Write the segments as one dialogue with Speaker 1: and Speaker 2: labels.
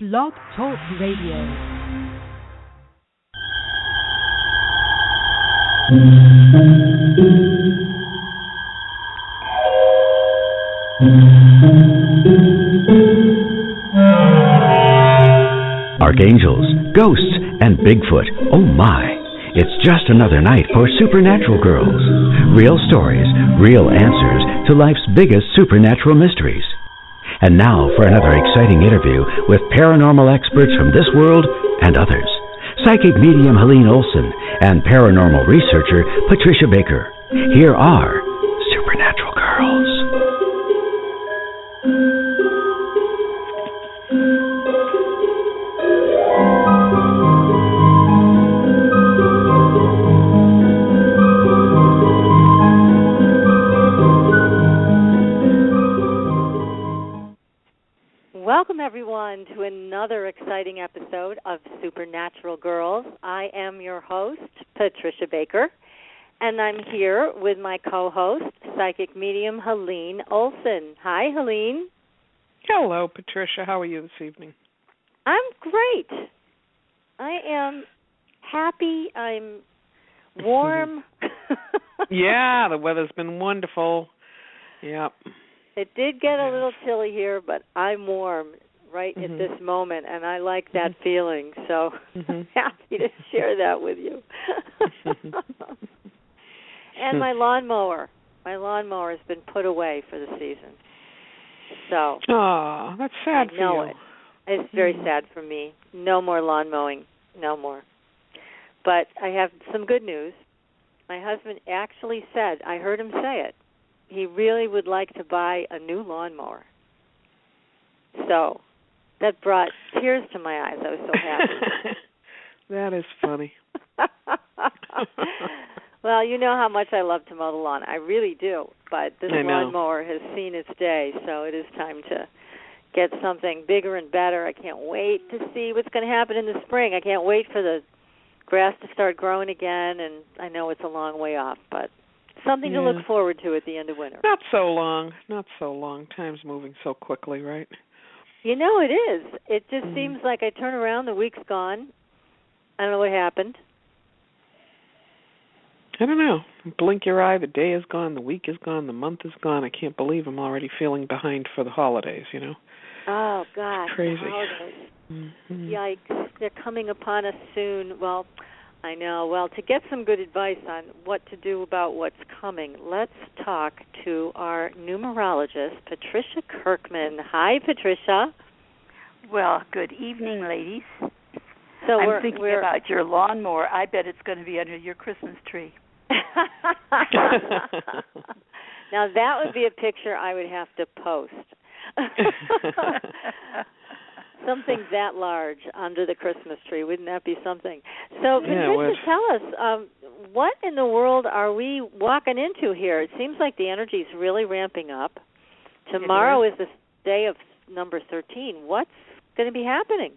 Speaker 1: Blog Talk Radio.
Speaker 2: Archangels, ghosts, and Bigfoot. Oh my! It's just another night for Supernatural Girls. Real stories, real answers to life's biggest supernatural mysteries. And now for another exciting interview with paranormal experts from this world and others. Psychic medium Helene Olsen and paranormal researcher Patricia Baker. Here are Supernatural Girls.
Speaker 3: Welcome, everyone, to another exciting episode of Supernatural Girls. I am your host, Patricia Baker, and I'm here with my co-host, psychic medium Helene Olsen. Hi, Helene.
Speaker 4: Hello, Patricia. How are you this evening?
Speaker 3: I'm great. I am happy. I'm warm.
Speaker 4: Yeah, the weather's been wonderful. Yep.
Speaker 3: It did get a little chilly here, but I'm warm right at this moment, and I like that feeling. So I'm happy to share that with you. And my lawnmower has been put away for the season. So
Speaker 4: oh, that's sad
Speaker 3: I know
Speaker 4: for you.
Speaker 3: It's very sad for me. No more lawn mowing, no more. But I have some good news. My husband actually said, I heard him say it, he really would like to buy a new lawnmower. So that brought tears to my eyes. I was so happy.
Speaker 4: That is funny.
Speaker 3: Well, you know how much I love to mow the lawn. I really do. But this lawnmower has seen its day, so it is time to get something bigger and better. I can't wait to see what's going to happen in the spring. I can't wait for the grass to start growing again, and I know it's a long way off, but something to look forward to at the end of winter.
Speaker 4: Not so long. Time's moving so quickly, right?
Speaker 3: You know, it is. It just seems like I turn around, the week's gone. I don't know what happened.
Speaker 4: I don't know. Blink your eye, the day is gone, the week is gone, the month is gone. I can't believe I'm already feeling behind for the holidays, you know?
Speaker 3: Oh, God.
Speaker 4: It's crazy.
Speaker 3: The holidays. Yikes. They're coming upon us soon. Well, I know. Well, to get some good advice on what to do about what's coming, let's talk to our numerologist, Patricia Kirkman. Hi, Patricia.
Speaker 5: Well, good evening, ladies.
Speaker 3: So
Speaker 5: I'm thinking about your lawnmower. I bet it's going to be under your Christmas tree.
Speaker 3: Now, that would be a picture I would have to post. Something that large under the Christmas tree. Wouldn't that be something? So, Patricia, tell us, what in the world are we walking into here? It seems like the energy is really ramping up. Tomorrow is the day of number 13. What's going to be happening?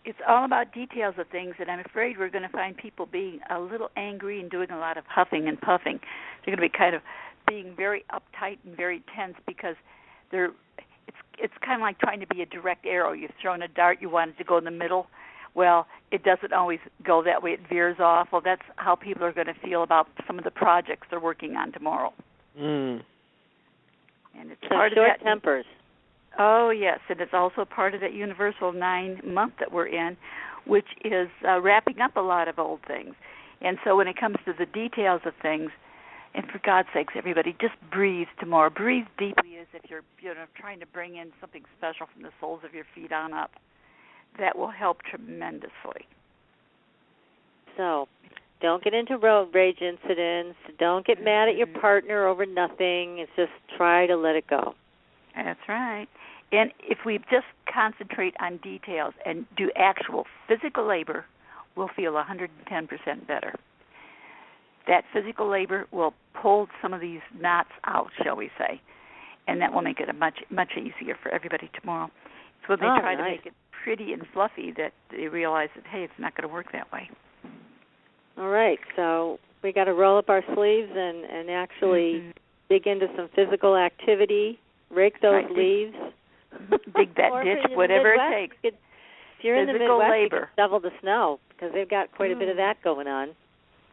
Speaker 5: It's all about details of things, and I'm afraid we're going to find people being a little angry and doing a lot of huffing and puffing. They're going to be kind of being very uptight and very tense because it's kind of like trying to be a direct arrow. You've thrown a dart, you want it to go in the middle. Well, it doesn't always go that way. It veers off. Well, that's how people are going to feel about some of the projects they're working on tomorrow.
Speaker 3: And it's
Speaker 5: so
Speaker 3: part short of that, tempers.
Speaker 5: Oh, yes, and it's also part of that universal 9-month that we're in, which is wrapping up a lot of old things. And so when it comes to the details of things, and for God's sakes, everybody, just breathe tomorrow. Breathe deeply as if you're trying to bring in something special from the soles of your feet on up. That will help tremendously.
Speaker 3: So don't get into road rage incidents. Don't get mad at your partner over nothing. It's just try to let it go.
Speaker 5: That's right. And if we just concentrate on details and do actual physical labor, we'll feel 110% better. That physical labor will pull some of these knots out, shall we say, and that will make it a much easier for everybody tomorrow. So they try to make it pretty and fluffy that they realize that, hey, it's not going to work that way.
Speaker 3: All right, so we got to roll up our sleeves and actually dig into some physical activity, rake those leaves.
Speaker 5: Dig that ditch, whatever it takes.
Speaker 3: you're in the
Speaker 5: physical
Speaker 3: Midwest,
Speaker 5: labor.
Speaker 3: you can shovel the snow because they've got quite a bit of that going on.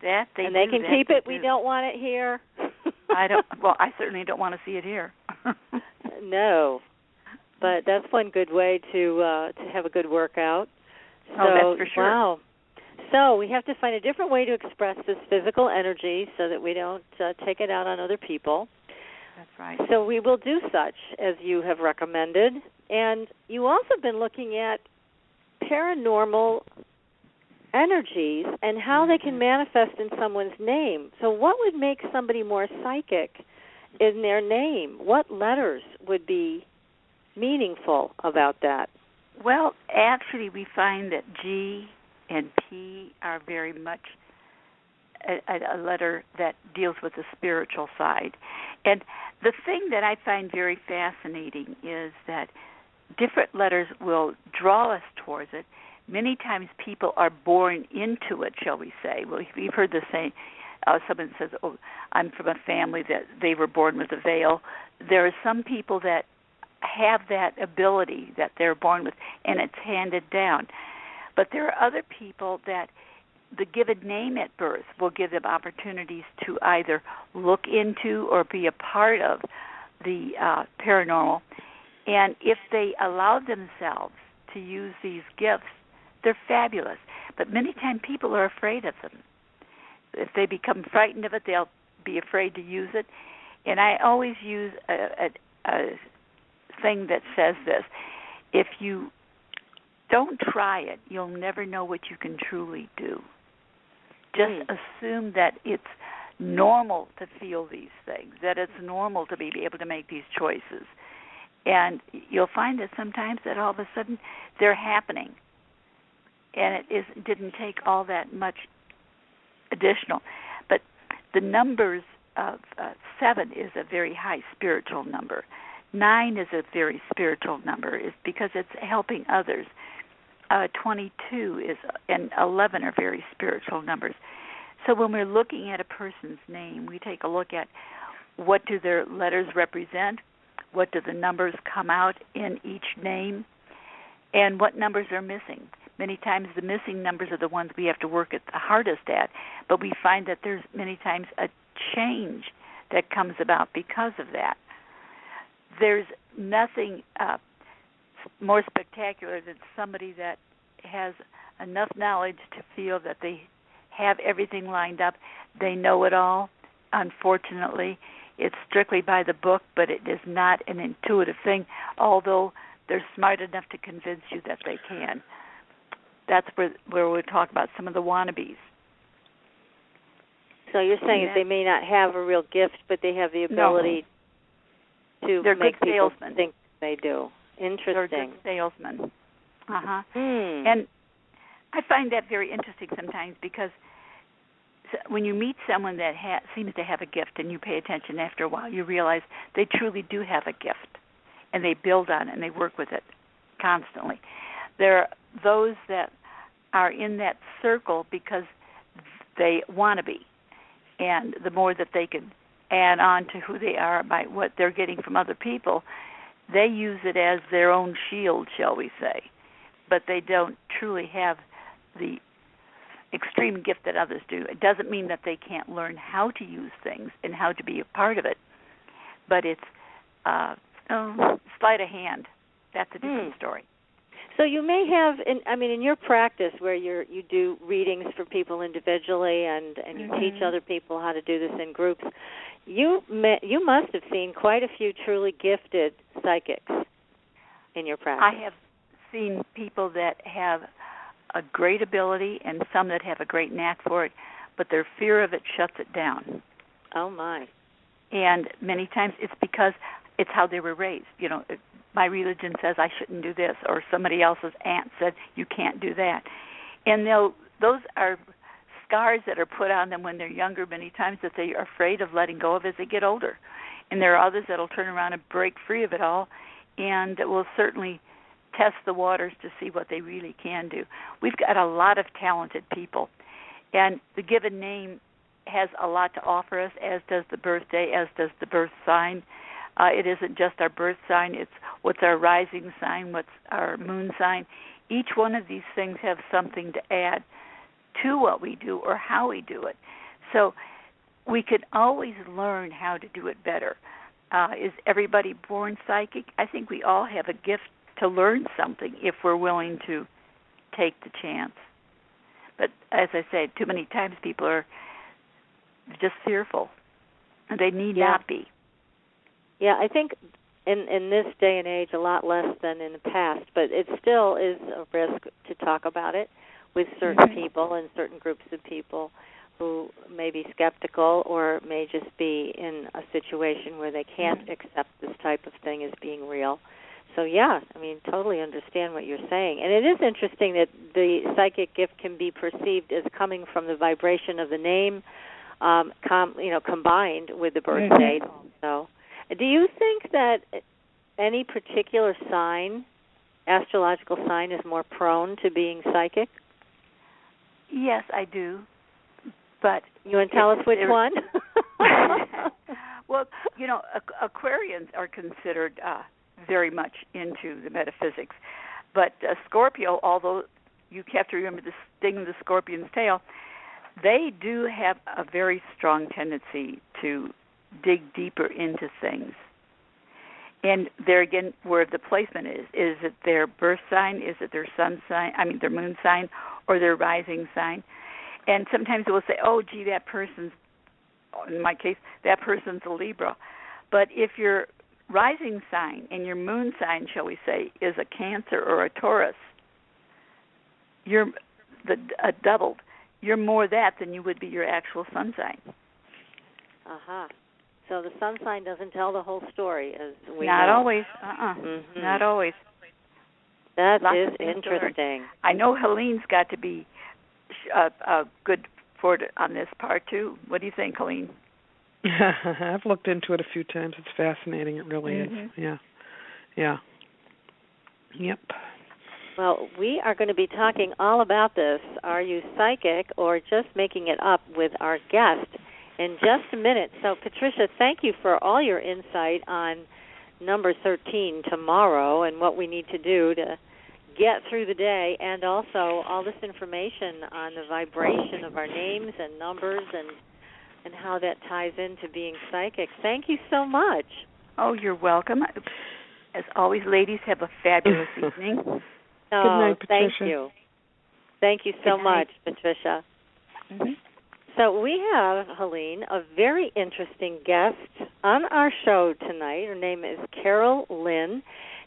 Speaker 5: They
Speaker 3: can keep it. We don't want it here.
Speaker 5: I certainly don't want to see it here.
Speaker 3: No, but that's one good way to have a good workout. So,
Speaker 5: that's for sure.
Speaker 3: Wow. So we have to find a different way to express this physical energy so that we don't take it out on other people.
Speaker 5: That's right.
Speaker 3: So we will do such as you have recommended. And you also have been looking at paranormal energies and how they can manifest in someone's name. So what would make somebody more psychic in their name? What letters would be meaningful about that?
Speaker 5: Well, actually, we find that G and P are very much a letter that deals with the spiritual side. And the thing that I find very fascinating is that different letters will draw us towards it. Many times people are born into it, shall we say. Well, we've heard the saying, someone says, oh, I'm from a family that they were born with a veil. There are some people that have that ability that they're born with, and it's handed down. But there are other people that the given name at birth will give them opportunities to either look into or be a part of the paranormal. And if they allow themselves to use these gifts, they're fabulous. But many times people are afraid of them. If they become frightened of it, they'll be afraid to use it. And I always use a thing that says this: if you don't try it, you'll never know what you can truly do. Just assume that it's normal to feel these things, that it's normal to be able to make these choices. And you'll find that sometimes that all of a sudden they're happening. And it didn't take all that much additional. But the numbers of 7 is a very high spiritual number. 9 is a very spiritual number, is because it's helping others. 22 and 11 are very spiritual numbers. So when we're looking at a person's name, we take a look at what do their letters represent, what do the numbers come out in each name, and what numbers are missing. Many times the missing numbers are the ones we have to work at the hardest at, but we find that there's many times a change that comes about because of that. There's nothing more spectacular than somebody that has enough knowledge to feel that they have everything lined up. They know it all. Unfortunately, it's strictly by the book, but it is not an intuitive thing, although they're smart enough to convince you that they can. That's where we talk about some of the wannabes.
Speaker 3: So you're saying that they may not have a real gift, but they have the ability to make people think they do. Interesting.
Speaker 5: They're good salesmen. And I find that very interesting sometimes, because when you meet someone that seems to have a gift and you pay attention after a while, you realize they truly do have a gift, and they build on it and they work with it constantly. There are those that are in that circle because they want to be, and the more that they can add on to who they are by what they're getting from other people, they use it as their own shield, shall we say. But they don't truly have the extreme gift that others do. It doesn't mean that they can't learn how to use things and how to be a part of it, but it's sleight of hand. That's a different story.
Speaker 3: So you may have, in your practice where you do readings for people individually and you teach other people how to do this in groups, you must have seen quite a few truly gifted psychics in your practice.
Speaker 5: I have seen people that have a great ability and some that have a great knack for it, but their fear of it shuts it down.
Speaker 3: Oh, my.
Speaker 5: And many times it's because it's how they were raised. You know, my religion says I shouldn't do this, or somebody else's aunt said you can't do that. And those are scars that are put on them when they're younger many times that they are afraid of letting go of as they get older. And there are others that will turn around and break free of it all, and that will certainly test the waters to see what they really can do. We've got a lot of talented people, and the given name has a lot to offer us, as does the birthday, as does the birth sign. It isn't just our birth sign, it's what's our rising sign, what's our moon sign. each one of these things have something to add to what we do or how we do it. So we could always learn how to do it better. Is everybody born psychic? I think we all have a gift to learn something if we're willing to take the chance. But as I said, too many times people are just fearful, and they need not be.
Speaker 3: Yeah, I think in this day and age, a lot less than in the past, but it still is a risk to talk about it with certain people and certain groups of people who may be skeptical or may just be in a situation where they can't accept this type of thing as being real. So, yeah, I mean, totally understand what you're saying. And it is interesting that the psychic gift can be perceived as coming from the vibration of the name, combined with the birth date also. Do you think that any particular sign, astrological sign, is more prone to being psychic?
Speaker 5: Yes, I do. But
Speaker 3: you want to tell us which one?
Speaker 5: Well, Aquarians are considered very much into the metaphysics. But Scorpio, although you have to remember the sting of the scorpion's tail, they do have a very strong tendency to dig deeper into things. And there again, where the placement is it their birth sign, is it their sun sign, their moon sign, or their rising sign? And sometimes they will say, oh, gee, that person's, in my case, that person's a Libra. But if your rising sign and your moon sign, shall we say, is a Cancer or a Taurus, you're doubled. You're more that than you would be your actual sun sign.
Speaker 3: So the sun sign doesn't tell the whole story, as we
Speaker 5: Not
Speaker 3: know.
Speaker 5: always. Not always.
Speaker 3: That is interesting.
Speaker 5: I know Helene's got to be good for it on this part, too. What do you think, Helene?
Speaker 4: I've looked into it a few times. It's fascinating. It really is. Yeah. Yep.
Speaker 3: Well, we are going to be talking all about this. Are you psychic or just making it up with our guest in just a minute. So, Patricia, thank you for all your insight on number 13 tomorrow and what we need to do to get through the day, and also all this information on the vibration of our names and numbers and how that ties into being psychic. Thank you so much.
Speaker 5: Oh, you're welcome. As always, ladies, have a fabulous evening.
Speaker 3: Oh,
Speaker 4: good night, Patricia.
Speaker 3: Thank you. Thank you so much, Patricia. So we have, Helene, a very interesting guest on our show tonight. Her name is Carole Lynne.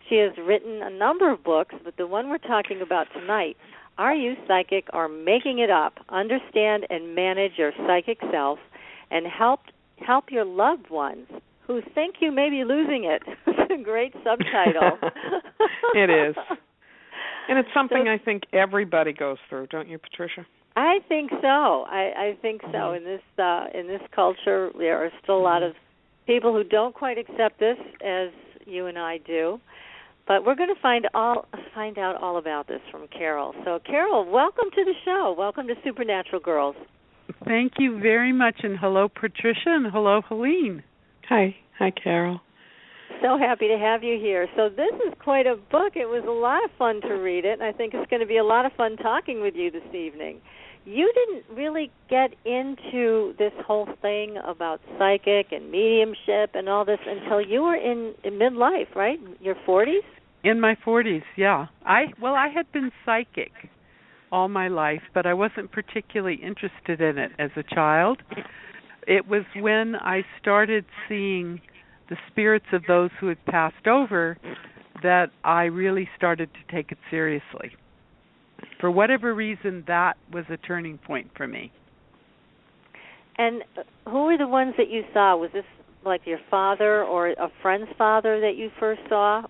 Speaker 3: She has written a number of books, but the one we're talking about tonight, Are You Psychic or Making It Up? Understand and Manage Your Psychic Self and Help Your Loved Ones Who Think You May Be Losing It. It's a great subtitle.
Speaker 4: It is. And it's something I think everybody goes through, don't you, Patricia?
Speaker 3: I think so. I think so. In this culture, there are still a lot of people who don't quite accept this as you and I do. But we're going to find out all about this from Carole. So, Carole, welcome to the show. Welcome to Supernatural Girls.
Speaker 6: Thank you very much, and hello, Patricia, and hello, Helene.
Speaker 4: Hi, Carole.
Speaker 3: So happy to have you here. So this is quite a book. It was a lot of fun to read it, and I think it's going to be a lot of fun talking with you this evening. You didn't really get into this whole thing about psychic and mediumship and all this until you were in midlife, right? Your 40s?
Speaker 6: In my 40s, yeah. I had been psychic all my life, but I wasn't particularly interested in it as a child. It was when I started seeing the spirits of those who had passed over that I really started to take it seriously. For whatever reason, that was a turning point for me.
Speaker 3: And who were the ones that you saw? Was this like your father or a friend's father that you first saw?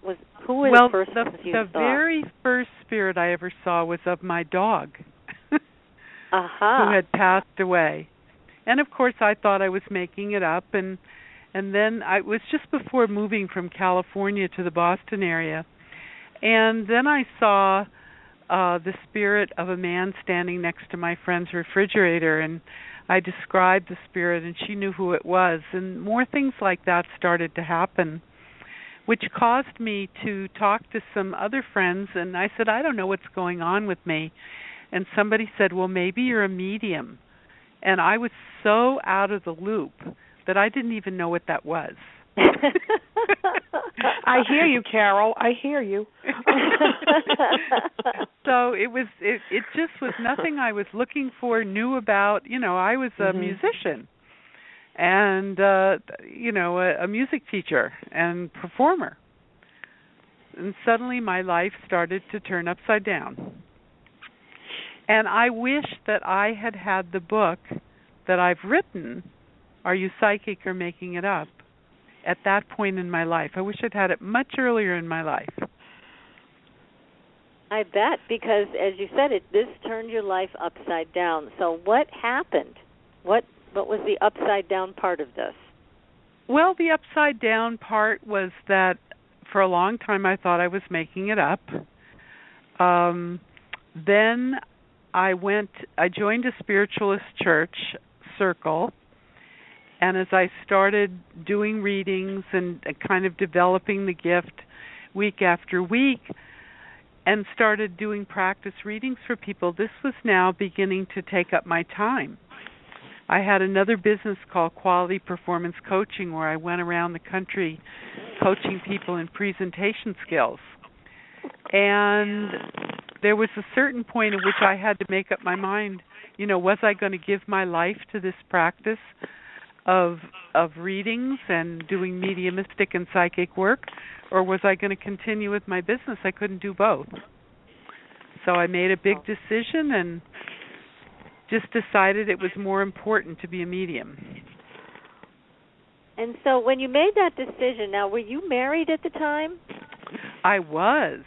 Speaker 3: Who were the first ones you saw?
Speaker 6: The very first spirit I ever saw was of my dog, who had passed away. And, of course, I thought I was making it up. And then it was just before moving from California to the Boston area. And then I saw the spirit of a man standing next to my friend's refrigerator, and I described the spirit, and she knew who it was. And more things like that started to happen. which caused me to talk to some other friends, and I said, I don't know what's going on with me. And somebody said, well, maybe you're a medium. And I was so out of the loop that I didn't even know what that was.
Speaker 4: I hear you, Carole. I hear you.
Speaker 6: So it just was nothing I was looking for, knew about. I was a musician and a music teacher and performer. And suddenly my life started to turn upside down. And I wish that I had had the book that I've written, Are You Psychic or Making It Up?, at that point in my life. I wish I'd had it much earlier in my life.
Speaker 3: I bet, because as you said, this turned your life upside down. So what happened? What was the upside down part of this?
Speaker 6: Well, the upside down part was that for a long time I thought I was making it up. Then I joined a spiritualist church circle, and as I started doing readings and kind of developing the gift week after week and started doing practice readings for people, this was now beginning to take up my time. I had another business called Quality Performance Coaching, where I went around the country coaching people in presentation skills. And there was a certain point at which I had to make up my mind, was I going to give my life to this practice of readings and doing mediumistic and psychic work, or was I going to continue with my business? I couldn't do both. So I made a big decision and just decided it was more important to be a medium.
Speaker 3: And so when you made that decision, now were you married at the time?
Speaker 6: I was.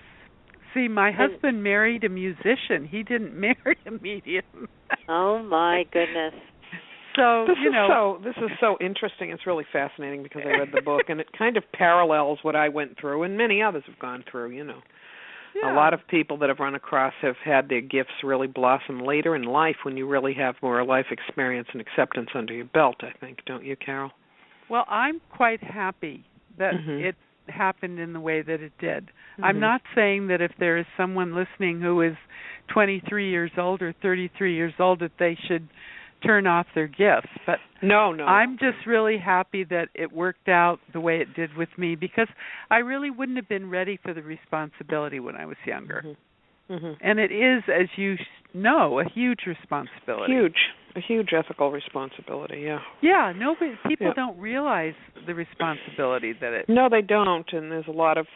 Speaker 6: See, my husband married a musician. He didn't marry a medium.
Speaker 3: Oh, my goodness.
Speaker 6: So,
Speaker 4: this is so interesting. It's really fascinating because I read the book, and it kind of parallels what I went through, and many others have gone through,
Speaker 6: Yeah.
Speaker 4: A lot of people that I've run across have had their gifts really blossom later in life when you really have more life experience and acceptance under your belt, I think. Don't you, Carole?
Speaker 6: Well, I'm quite happy that it happened in the way that it did. I'm not saying that if there is someone listening who is 23 years old or 33 years old that they should turn off their gifts, but
Speaker 4: no.
Speaker 6: I'm just really happy that it worked out the way it did with me, because I really wouldn't have been ready for the responsibility when I was younger. And it is, as you know, a huge responsibility.
Speaker 4: A huge ethical responsibility, yeah.
Speaker 6: Yeah, people don't realize the responsibility that it...
Speaker 4: No, they don't, and there's a lot of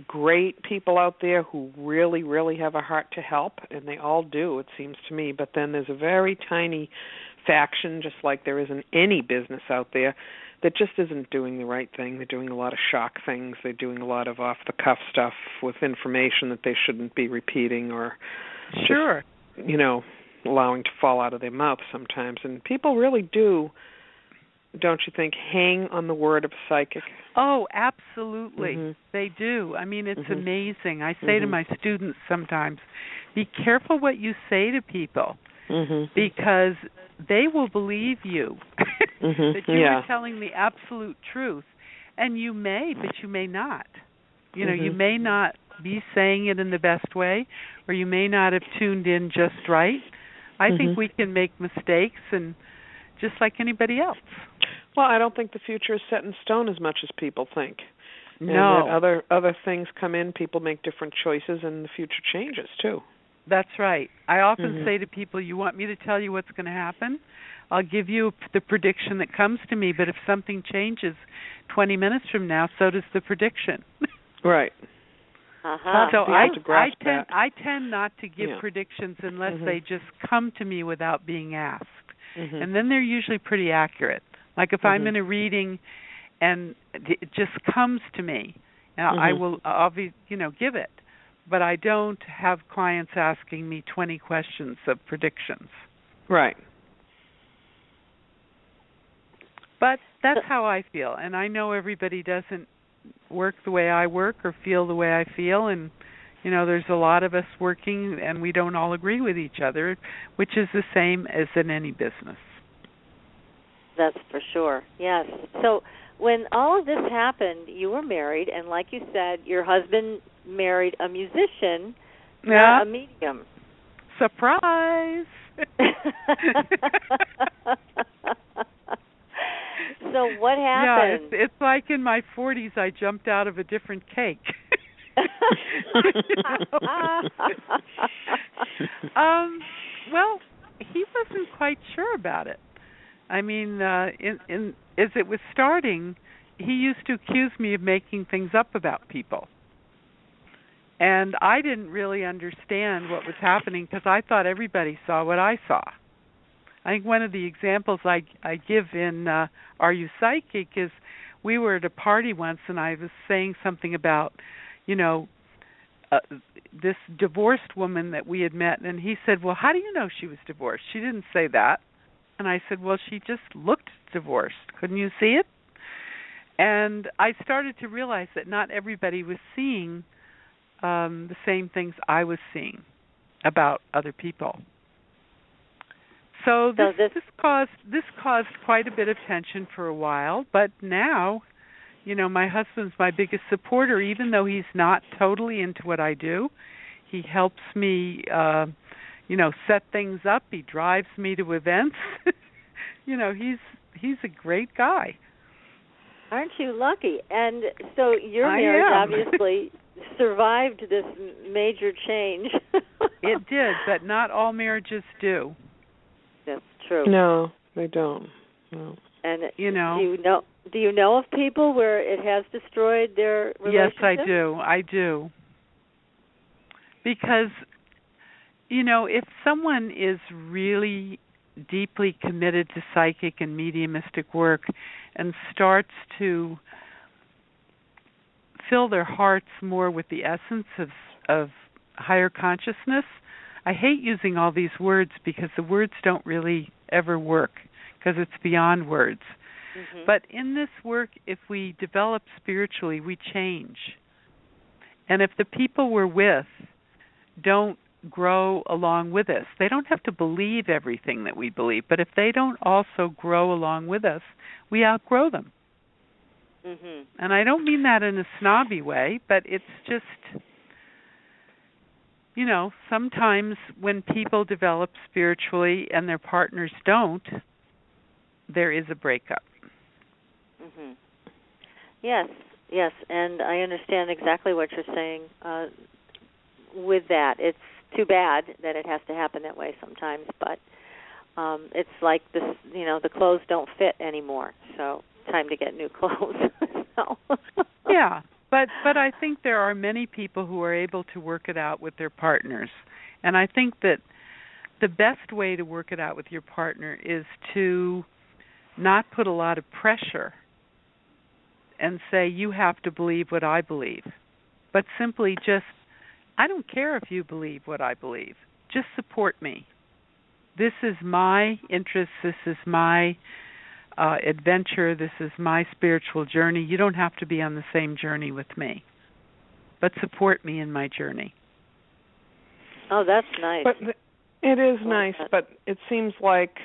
Speaker 4: great people out there who really, really have a heart to help, and they all do, it seems to me. But then there's a very tiny faction, just like there isn't any business out there, that just isn't doing the right thing. They're doing a lot of shock things. They're doing a lot of off-the-cuff stuff with information that they shouldn't be repeating or
Speaker 6: Sure.
Speaker 4: just, allowing to fall out of their mouth sometimes. And people really do, don't you think, hang on the word of a psychic?
Speaker 6: Oh, absolutely. They do. I mean, it's amazing. I say to my students sometimes, be careful what you say to people, because they will believe you that you are telling the absolute truth. And you may, but you may not. You may not be saying it in the best way, or you may not have tuned in just right. I think we can make mistakes, and just like anybody else.
Speaker 4: Well, I don't think the future is set in stone as much as people think.
Speaker 6: No.
Speaker 4: And that other things come in, people make different choices, and the future changes, too.
Speaker 6: That's right. I often say to people, you want me to tell you what's going to happen? I'll give you the prediction that comes to me, but if something changes 20 minutes from now, so does the prediction.
Speaker 4: Right.
Speaker 6: So I tend not to give predictions unless they just come to me without being asked. And then they're usually pretty accurate. Like if I'm in a reading and it just comes to me, I will give it. But I don't have clients asking me 20 questions of predictions.
Speaker 4: Right.
Speaker 6: But that's how I feel. And I know everybody doesn't work the way I work or feel the way I feel. And, there's a lot of us working and we don't all agree with each other, which is the same as in any business.
Speaker 3: That's for sure, yes. So when all of this happened, you were married, and like you said, your husband married a musician, not a medium.
Speaker 6: Surprise!
Speaker 3: So what happened?
Speaker 6: Yeah, it's like in my 40s I jumped out of a different cake. Well, he wasn't quite sure about it. I mean, in as it was starting, he used to accuse me of making things up about people. And I didn't really understand what was happening because I thought everybody saw what I saw. I think one of the examples I give in Are You Psychic is we were at a party once and I was saying something about, this divorced woman that we had met, and he said, well, how do you know she was divorced? She didn't say that. And I said, well, she just looked divorced. Couldn't you see it? And I started to realize that not everybody was seeing the same things I was seeing about other people. So this caused quite a bit of tension for a while, but now, my husband's my biggest supporter, even though he's not totally into what I do. He helps me, set things up. He drives me to events. He's a great guy.
Speaker 3: Aren't you lucky? And so your marriage obviously survived this major change.
Speaker 6: It did, but not all marriages do.
Speaker 3: That's true.
Speaker 4: No, they don't. No.
Speaker 3: And do you know of people where it has destroyed their relationship?
Speaker 6: Yes, I do. Because, if someone is really deeply committed to psychic and mediumistic work and starts to fill their hearts more with the essence of higher consciousness, I hate using all these words because the words don't really ever work because it's beyond words. Mm-hmm. But in this work, if we develop spiritually, we change. And if the people we're with don't grow along with us, they don't have to believe everything that we believe, but if they don't also grow along with us, we outgrow them. Mm-hmm. And I don't mean that in a snobby way, but it's just, sometimes when people develop spiritually and their partners don't, there is a breakup.
Speaker 3: Mm-hmm. Yes, and I understand exactly what you're saying with that. It's too bad that it has to happen that way sometimes, but it's like this, the clothes don't fit anymore, so time to get new clothes.
Speaker 6: Yeah, but I think there are many people who are able to work it out with their partners, and I think that the best way to work it out with your partner is to not put a lot of pressure and say, you have to believe what I believe, but simply just, I don't care if you believe what I believe. Just support me. This is my interest. This is my adventure. This is my spiritual journey. You don't have to be on the same journey with me, but support me in my journey.
Speaker 3: Oh, that's nice.
Speaker 4: But it is nice, but it seems like,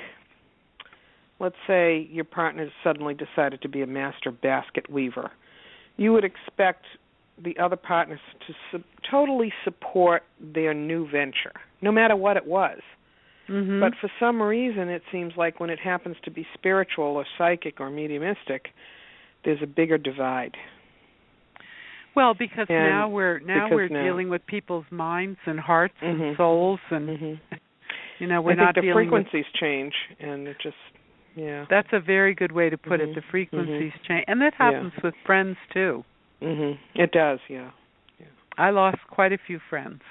Speaker 4: let's say your partner suddenly decided to be a master basket weaver. You would expect the other partners to totally support their new venture, no matter what it was. Mm-hmm. But for some reason, it seems like when it happens to be spiritual or psychic or mediumistic, there's a bigger divide.
Speaker 6: Well, because now we're dealing with people's minds and hearts and souls, and we're not dealing with...
Speaker 4: the frequencies change, and it just... Yeah.
Speaker 6: That's a very good way to put it. The frequencies change. And that happens with friends, too.
Speaker 4: Mm-hmm. It does, yeah.
Speaker 6: I lost quite a few friends.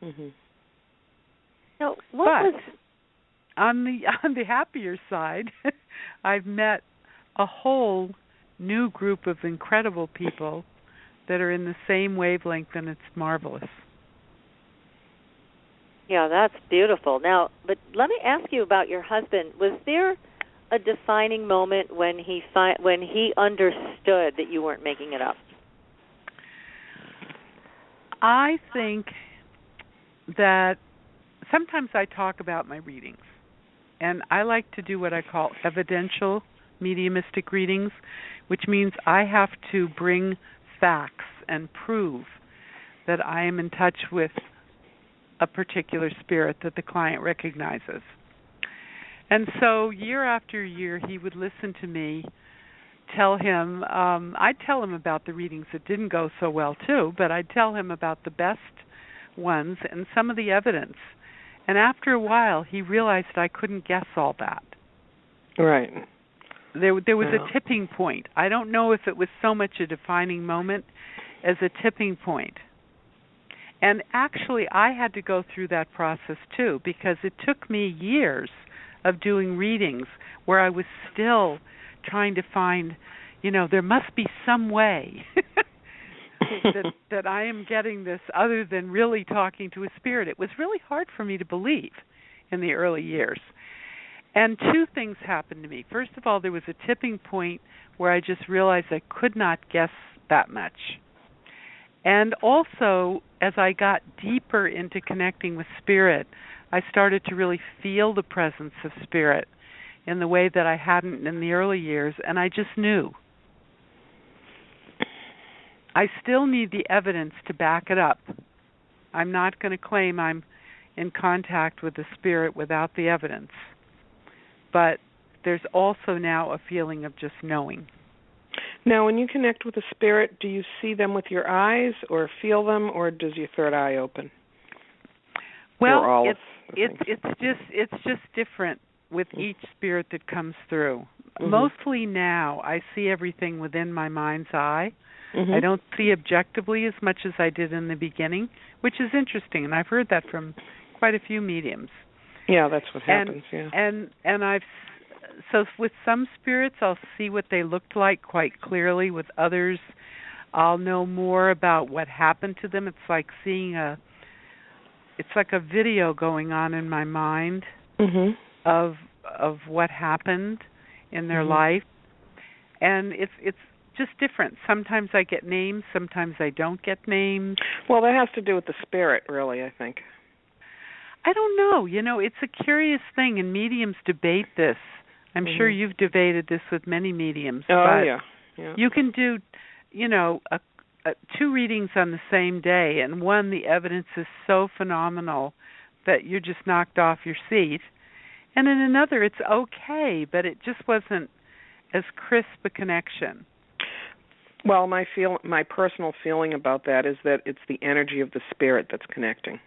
Speaker 3: Mm-hmm. So
Speaker 6: on the happier side, I've met a whole new group of incredible people that are in the same wavelength, and it's marvelous.
Speaker 3: Yeah, that's beautiful. Now, but let me ask you about your husband. Was there a defining moment when he understood that you weren't making it up?
Speaker 6: I think that sometimes I talk about my readings, and I like to do what I call evidential mediumistic readings, which means I have to bring facts and prove that I am in touch with a particular spirit that the client recognizes. And so year after year, he would listen to me, tell him, I'd tell him about the readings that didn't go so well too, but I'd tell him about the best ones and some of the evidence. And after a while, he realized I couldn't guess all that.
Speaker 4: Right.
Speaker 6: There was a tipping point. I don't know if it was so much a defining moment as a tipping point. And actually, I had to go through that process too, because it took me years of doing readings where I was still trying to find, there must be some way that I am getting this other than really talking to a spirit. It was really hard for me to believe in the early years. And two things happened to me. First of all, there was a tipping point where I just realized I could not guess that much. And also, as I got deeper into connecting with spirit, I started to really feel the presence of spirit in the way that I hadn't in the early years, and I just knew. I still need the evidence to back it up. I'm not going to claim I'm in contact with the spirit without the evidence. But there's also now a feeling of just knowing.
Speaker 4: Now, when you connect with a spirit, do you see them with your eyes or feel them, or does your third eye open?
Speaker 6: Well, it's just different with each spirit that comes through. Mm-hmm. Mostly now, I see everything within my mind's eye. Mm-hmm. I don't see objectively as much as I did in the beginning, which is interesting, and I've heard that from quite a few mediums.
Speaker 4: Yeah, that's what happens.
Speaker 6: And so with some spirits, I'll see what they looked like quite clearly. With others, I'll know more about what happened to them. It's like seeing a video going on in my mind of what happened in their life, and it's just different. Sometimes I get names, sometimes I don't get names.
Speaker 4: Well, that has to do with the spirit, really, I think.
Speaker 6: I don't know. It's a curious thing, and mediums debate this. I'm sure you've debated this with many mediums.
Speaker 4: Oh,
Speaker 6: but
Speaker 4: yeah.
Speaker 6: You can do, two readings on the same day, and one, the evidence is so phenomenal that you're just knocked off your seat. And in another, it's okay, but it just wasn't as crisp a connection.
Speaker 4: Well, my personal feeling about that is that it's the energy of the spirit that's connecting.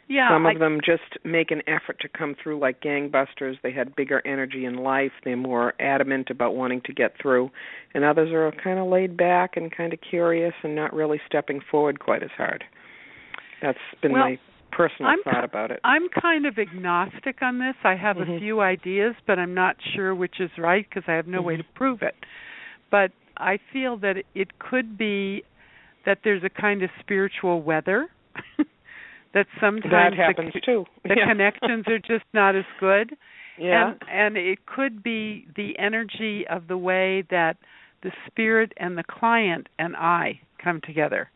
Speaker 6: Yeah,
Speaker 4: some of them just make an effort to come through like gangbusters. They had bigger energy in life. They're more adamant about wanting to get through. And others are kind of laid back and kind of curious and not really stepping forward quite as hard. That's been my personal thought about it.
Speaker 6: I'm kind of agnostic on this. I have a few ideas, but I'm not sure which is right because I have no way to prove it. But I feel that it could be that there's a kind of spiritual weather that sometimes
Speaker 4: that happens too.
Speaker 6: The connections are just not as good.
Speaker 4: Yeah.
Speaker 6: And it could be the energy of the way that the spirit and the client and I come together.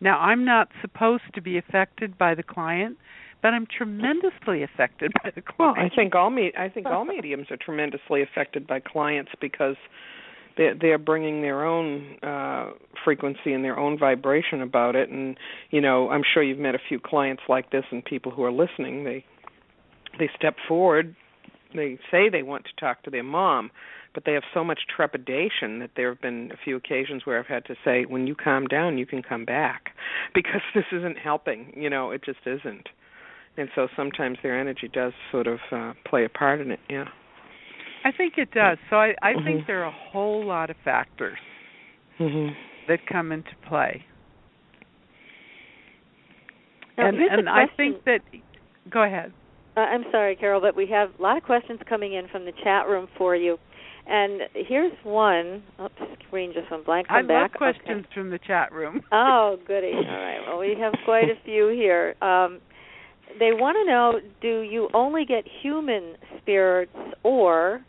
Speaker 6: Now, I'm not supposed to be affected by the client, but I'm tremendously affected by the client.
Speaker 4: Well, I think all mediums are tremendously affected by clients because they're bringing their own frequency and their own vibration about it. And, I'm sure you've met a few clients like this and people who are listening. They step forward. They say they want to talk to their mom, but they have so much trepidation that there have been a few occasions where I've had to say, when you calm down, you can come back because this isn't helping. It just isn't. And so sometimes their energy does sort of play a part in it, yeah.
Speaker 6: I think it does. So I think there are a whole lot of factors that come into play.
Speaker 3: Now,
Speaker 6: and I think that... Go ahead.
Speaker 3: I'm sorry, Carole, but we have a lot of questions coming in from the chat room for you. And here's one. Oops, screen just went blank.
Speaker 6: I love questions from the chat room.
Speaker 3: Oh, goody. All right. Well, we have quite a few here. They want to know, do you only get human spirits, or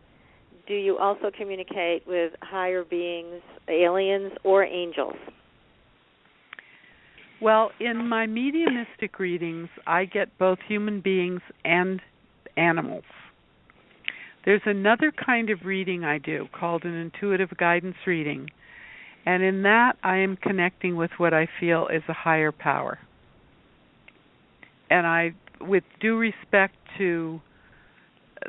Speaker 3: do you also communicate with higher beings, aliens, or angels?
Speaker 6: Well, in my mediumistic readings, I get both human beings and animals. There's another kind of reading I do called an intuitive guidance reading. And in that, I am connecting with what I feel is a higher power. And with due respect to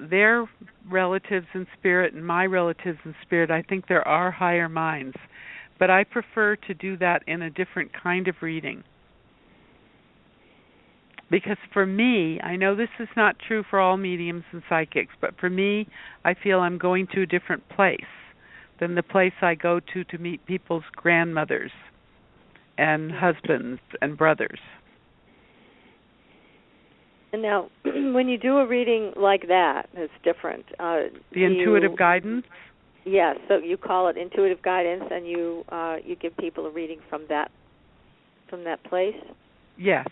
Speaker 6: their relatives in spirit and my relatives in spirit, I think there are higher minds. But I prefer to do that in a different kind of reading. Because for me, I know this is not true for all mediums and psychics, but for me, I feel I'm going to a different place than the place I go to meet people's grandmothers and husbands and brothers.
Speaker 3: And now, when you do a reading like that, it's different.
Speaker 6: The intuitive guidance?
Speaker 3: Yes, so you call it intuitive guidance, and you give people a reading from that place?
Speaker 6: Yes.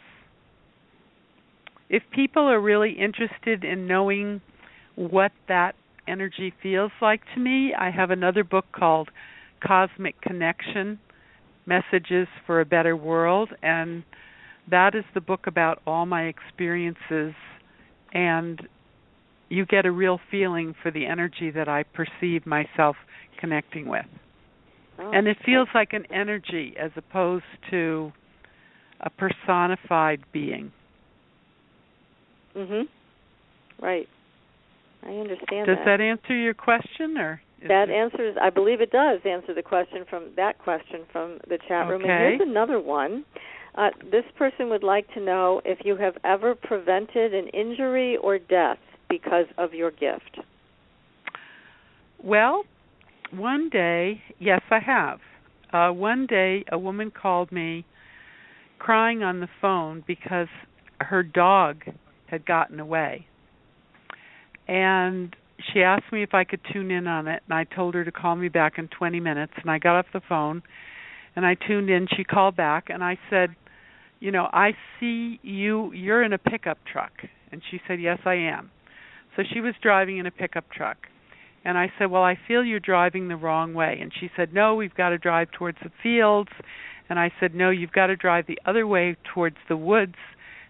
Speaker 6: If people are really interested in knowing what that energy feels like to me, I have another book called Cosmic Connection, Messages for a Better World, and that is the book about all my experiences, and you get a real feeling for the energy that I perceive myself connecting with.
Speaker 3: Oh,
Speaker 6: and it feels like an energy as opposed to a personified being.
Speaker 3: Right. I understand
Speaker 6: Does that answer your question, or
Speaker 3: that answers? I believe it does answer the question from the chat room.
Speaker 6: Okay.
Speaker 3: And here's another one. This person would like to know if you have ever prevented an injury or death because of your gift.
Speaker 6: Well, one day, yes, I have. One day, a woman called me crying on the phone because her dog had gotten away. And she asked me if I could tune in on it, and I told her to call me back in 20 minutes. And I got off the phone, and I tuned in. She called back, and I said, I see you're in a pickup truck. And she said, yes, I am. So she was driving in a pickup truck. And I said, well, I feel you're driving the wrong way. And she said, no, we've got to drive towards the fields. And I said, no, you've got to drive the other way towards the woods,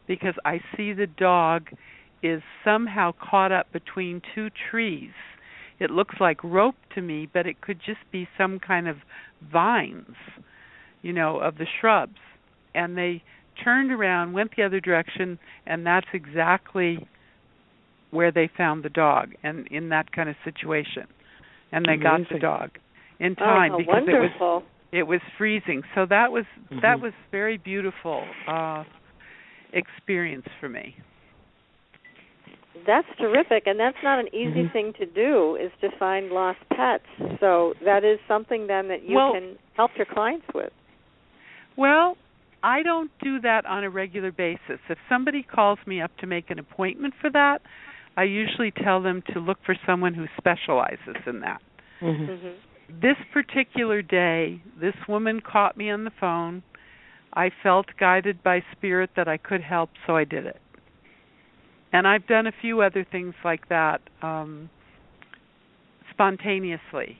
Speaker 6: because I see the dog is somehow caught up between two trees. It looks like rope to me, but it could just be some kind of vines, of the shrubs. And they turned around, went the other direction, and that's exactly where they found the dog, and in that kind of situation. And they got the dog in time because
Speaker 3: wonderful.
Speaker 6: it was freezing. So that was very beautiful experience for me.
Speaker 3: That's terrific, and that's not an easy thing to do, is to find lost pets. So that is something then that you can help your clients with.
Speaker 6: Well, I don't do that on a regular basis. If somebody calls me up to make an appointment for that, I usually tell them to look for someone who specializes in that. This particular day, this woman caught me on the phone. I felt guided by spirit that I could help, so I did it. And I've done a few other things like that spontaneously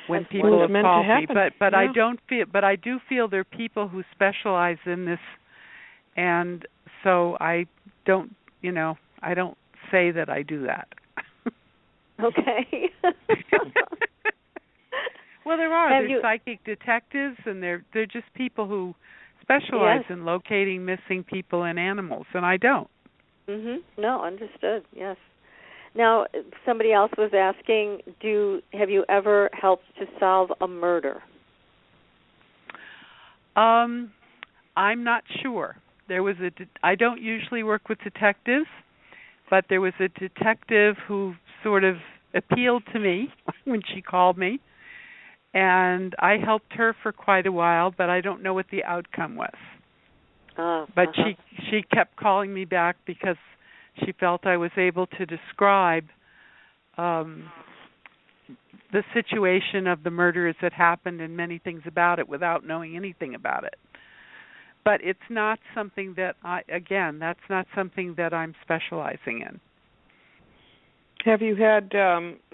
Speaker 6: when people have called me. But I don't feel. But I do feel there are people who specialize in this, and so I don't. I don't say that I do that.
Speaker 3: Okay.
Speaker 6: Well, there are. There's psychic detectives, and they're just people who specialize in locating missing people and animals, and I don't.
Speaker 3: No, understood. Yes. Now, somebody else was asking, have you ever helped to solve a murder?
Speaker 6: I'm not sure. There was I don't usually work with detectives, but there was a detective who sort of appealed to me when she called me, and I helped her for quite a while, but I don't know what the outcome was. But she kept calling me back because she felt I was able to describe the situation of the murders that happened and many things about it without knowing anything about it. But it's not something that that's not something that I'm specializing in.
Speaker 4: Have you had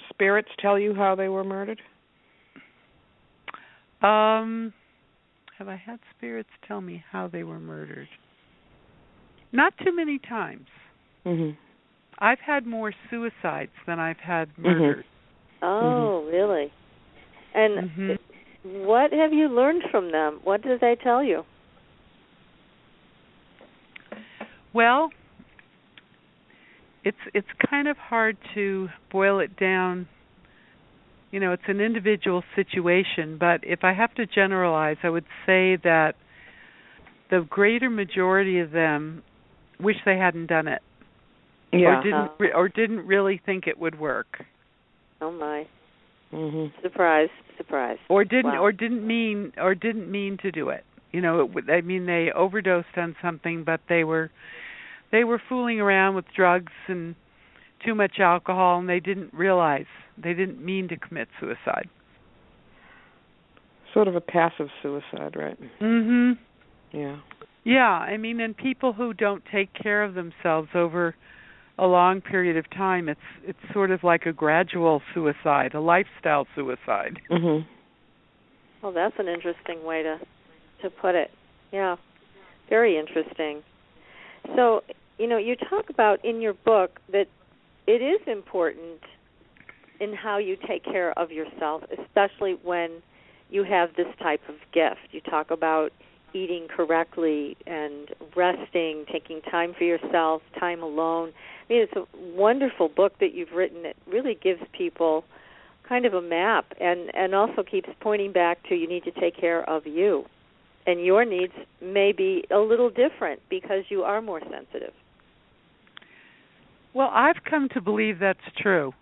Speaker 4: spirits tell you how they were murdered?
Speaker 6: Have I had spirits tell me how they were murdered? Not too many times. I've had more suicides than I've had murders.
Speaker 3: Oh, really? And what have you learned from them? What did they tell you?
Speaker 6: Well, it's kind of hard to boil it down. You know, it's an individual situation, but if I have to generalize, I would say that the greater majority of them wish they hadn't done it.
Speaker 4: Yeah.
Speaker 6: Or didn't really think it would work.
Speaker 3: Oh my. Surprise.
Speaker 6: Or didn't mean to do it. You know, they overdosed on something, but they were fooling around with drugs and too much alcohol, and they didn't realize, they didn't mean to commit suicide.
Speaker 4: Sort of a passive suicide, right? Yeah.
Speaker 6: Yeah, I mean, and people who don't take care of themselves over a long period of time, it's sort of like a gradual suicide, a lifestyle suicide.
Speaker 3: Well, that's an interesting way to put it. Yeah, very interesting. So, you know, you talk about in your book that it is important in how you take care of yourself, especially when you have this type of gift. You talk about eating correctly and resting, taking time for yourself, time alone. I mean, it's a wonderful book that you've written. It really gives people kind of a map and also keeps pointing back to you need to take care of you. And your needs may be a little different because you are more sensitive.
Speaker 6: Well, I've come to believe that's true.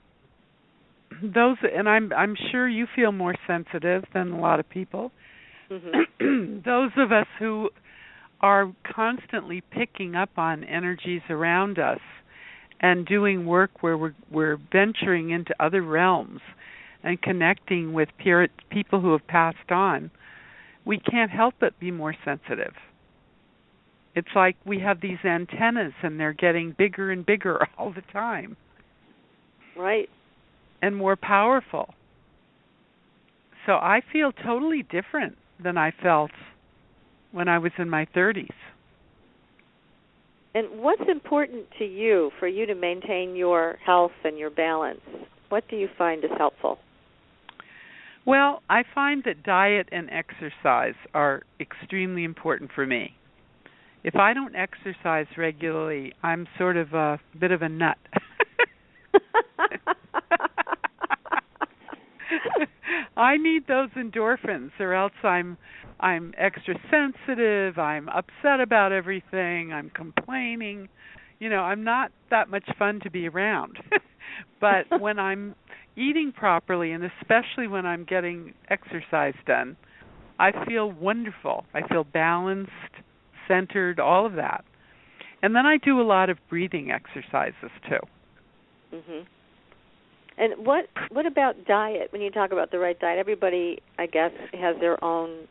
Speaker 6: And I'm sure you feel more sensitive than a lot of people. Those of us who are constantly picking up on energies around us and doing work where we're venturing into other realms and connecting with people who have passed on, we can't help but be more sensitive. It's like we have these antennas and they're getting bigger and bigger all the time.
Speaker 3: Right.
Speaker 6: And more powerful. So I feel totally different than I felt when I was in my 30s.
Speaker 3: And what's important to you for you to maintain your health and your balance? What do you find is helpful?
Speaker 6: Well, I find that diet and exercise are extremely important for me. If I don't exercise regularly, I'm sort of a bit of a nut. I need those endorphins, or else I'm extra sensitive, I'm upset about everything, I'm complaining. You know, I'm not that much fun to be around. But when I'm eating properly, and especially when I'm getting exercise done, I feel wonderful. I feel balanced, centered, all of that. And then I do a lot of breathing exercises too.
Speaker 3: And what about diet? When you talk about the right diet, everybody, I guess, has their own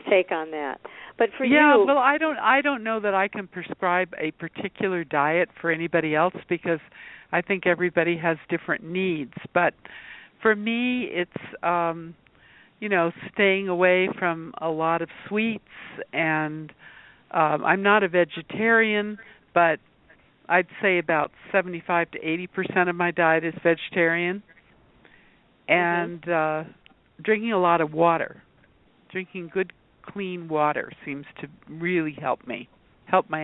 Speaker 3: take on that. But for you,
Speaker 6: well, I don't know that I can prescribe a particular diet for anybody else because I think everybody has different needs. But for me, it's staying away from a lot of sweets, and I'm not a vegetarian, but I'd say about 75 to 80% of my diet is vegetarian, and drinking a lot of water. Drinking good, clean water seems to really help my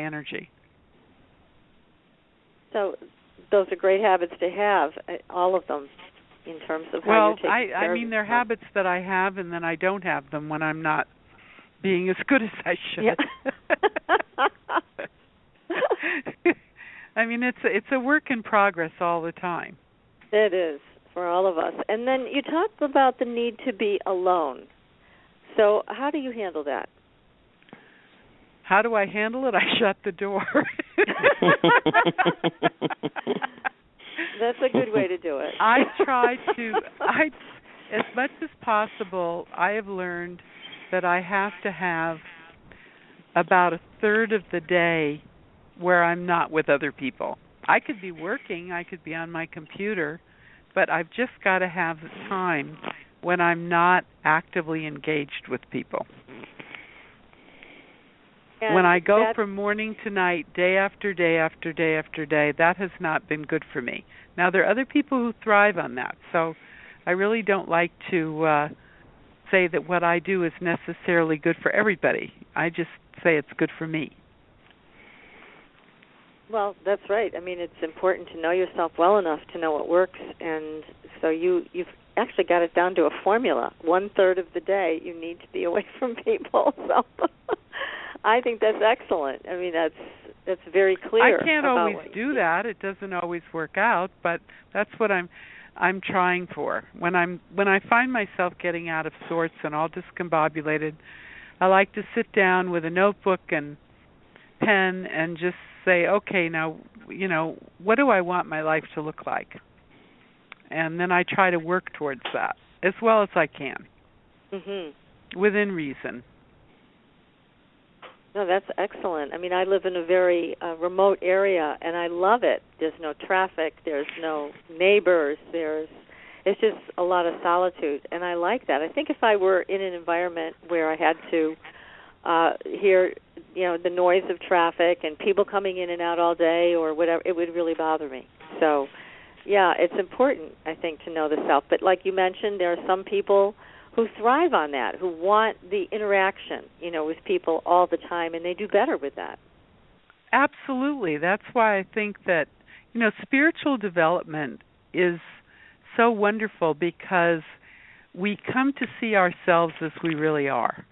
Speaker 6: energy.
Speaker 3: So those are great habits to have, all of them, in terms of how you take care of yourself. I mean,
Speaker 6: they're habits that I have, and then I don't have them when I'm not being as good as I should.
Speaker 3: Yeah.
Speaker 6: I mean, it's a work in progress all the time.
Speaker 3: It is, for all of us. And then you talked about the need to be alone. So how do you handle that?
Speaker 6: How do I handle it? I shut the door.
Speaker 3: That's a good way to do it.
Speaker 6: I try to, as much as possible, I have learned that I have to have about a third of the day where I'm not with other people. I could be working, I could be on my computer, but I've just got to have the time when I'm not actively engaged with people.
Speaker 3: And
Speaker 6: when I go from morning to night, day after day after day after day, that has not been good for me. Now, there are other people who thrive on that, so I really don't like to say that what I do is necessarily good for everybody. I just say it's good for me.
Speaker 3: Well, that's right. I mean, it's important to know yourself well enough to know what works, and so you've actually got it down to a formula. 1/3 of the day you need to be away from people. So I think that's excellent. I mean, that's very clear.
Speaker 6: I can't always do that. It doesn't always work out, but that's what I'm trying for. When I find myself getting out of sorts and all discombobulated, I like to sit down with a notebook and pen and just say, okay, now, what do I want my life to look like? And then I try to work towards that as well as I can, within reason.
Speaker 3: No, that's excellent. I mean, I live in a very remote area, and I love it. There's no traffic. There's no neighbors. It's just a lot of solitude, and I like that. I think if I were in an environment where I had to hear, the noise of traffic and people coming in and out all day or whatever, it would really bother me. So, yeah, it's important, I think, to know the self. But like you mentioned, there are some people who thrive on that, who want the interaction, with people all the time, and they do better with that.
Speaker 6: Absolutely. That's why I think that, spiritual development is so wonderful because we come to see ourselves as we really are.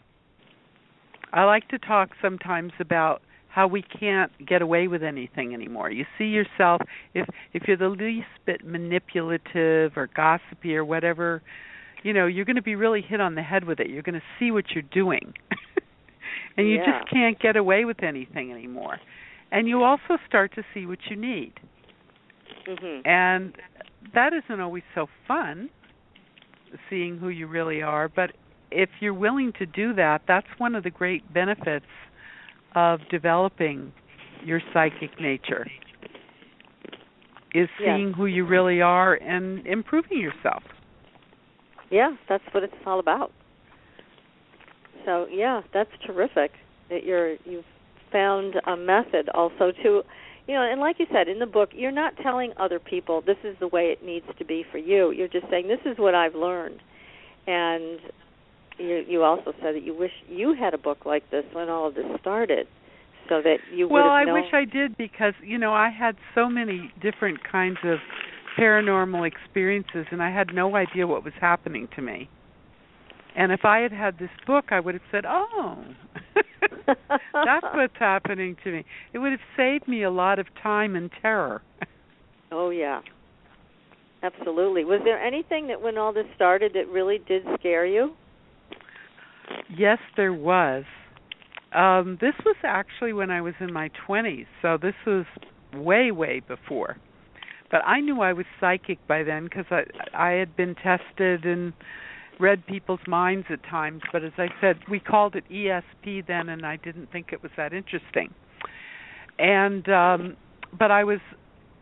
Speaker 6: I like to talk sometimes about how we can't get away with anything anymore. You see yourself, if you're the least bit manipulative or gossipy or whatever, you're going to be really hit on the head with it. You're going to see what you're doing. And you just can't get away with anything anymore. And you also start to see what you need. And that isn't always so fun, seeing who you really are, but if you're willing to do that, that's one of the great benefits of developing your psychic nature, is seeing who you really are and improving yourself.
Speaker 3: Yeah, that's what it's all about. So, that's terrific that you've found a method also to, and like you said, in the book, you're not telling other people this is the way it needs to be for you. You're just saying this is what I've learned. And you also said that you wish you had a book like this when all of this started, so that you would have known.
Speaker 6: Well, I wish I did because, I had so many different kinds of paranormal experiences, and I had no idea what was happening to me. And if I had had this book, I would have said, oh, that's what's happening to me. It would have saved me a lot of time and terror.
Speaker 3: Oh, yeah. Absolutely. Was there anything that when all this started that really did scare you?
Speaker 6: Yes, there was. This was actually when I was in my 20s, so this was way, way before. But I knew I was psychic by then because I had been tested and read people's minds at times. But as I said, we called it ESP then, and I didn't think it was that interesting. And but I was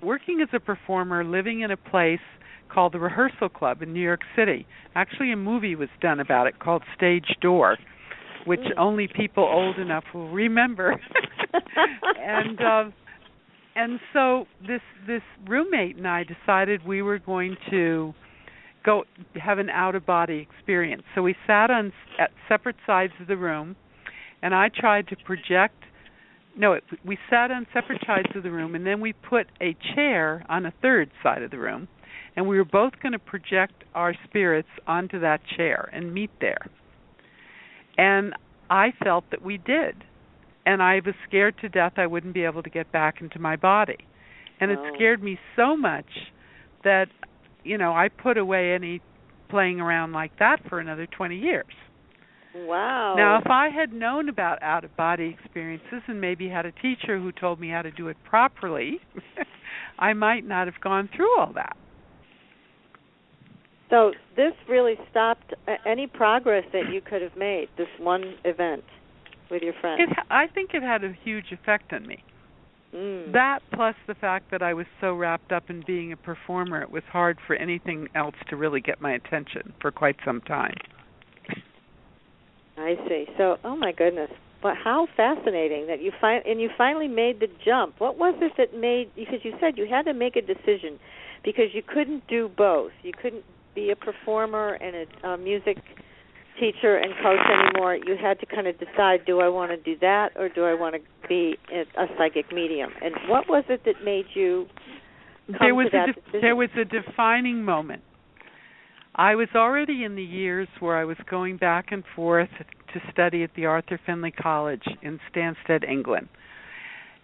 Speaker 6: working as a performer, living in a place called the Rehearsal Club in New York City. Actually, a movie was done about it called Stage Door, which only people old enough will remember. And so this roommate and I decided we were going to go have an out-of-body experience. So we sat at separate sides of the room, and I tried to project. We sat on separate sides of the room, and then we put a chair on a third side of the room, and we were both going to project our spirits onto that chair and meet there. And I felt that we did. And I was scared to death I wouldn't be able to get back into my body. And it scared me so much that, I put away any playing around like that for another 20 years.
Speaker 3: Wow.
Speaker 6: Now, if I had known about out-of-body experiences and maybe had a teacher who told me how to do it properly, I might not have gone through all that.
Speaker 3: So this really stopped any progress that you could have made, this one event with your friend.
Speaker 6: I think it had a huge effect on me. That plus the fact that I was so wrapped up in being a performer, it was hard for anything else to really get my attention for quite some time.
Speaker 3: I see. So, oh my goodness. But how fascinating that you finally made the jump. What was it that made, because you said you had to make a decision because you couldn't do both. You couldn't be a performer and a music teacher and coach anymore. You had to kind of decide, do I want to do that or do I want to be a psychic medium? And what was it that made you come to that decision?
Speaker 6: There was a defining moment. I was already in the years where I was going back and forth to study at the Arthur Findlay College in Stansted, England.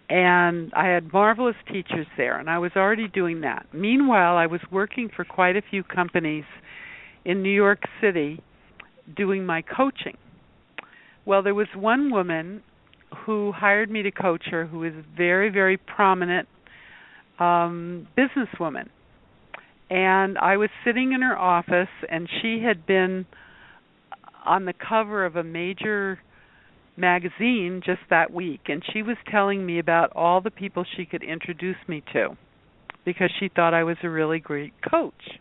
Speaker 6: And I had marvelous teachers there, and I was already doing that. Meanwhile, I was working for quite a few companies in New York City doing my coaching. Well, there was one woman who hired me to coach her who was a very, very prominent businesswoman. And I was sitting in her office, and she had been on the cover of a major magazine just that week, and she was telling me about all the people she could introduce me to because she thought I was a really great coach.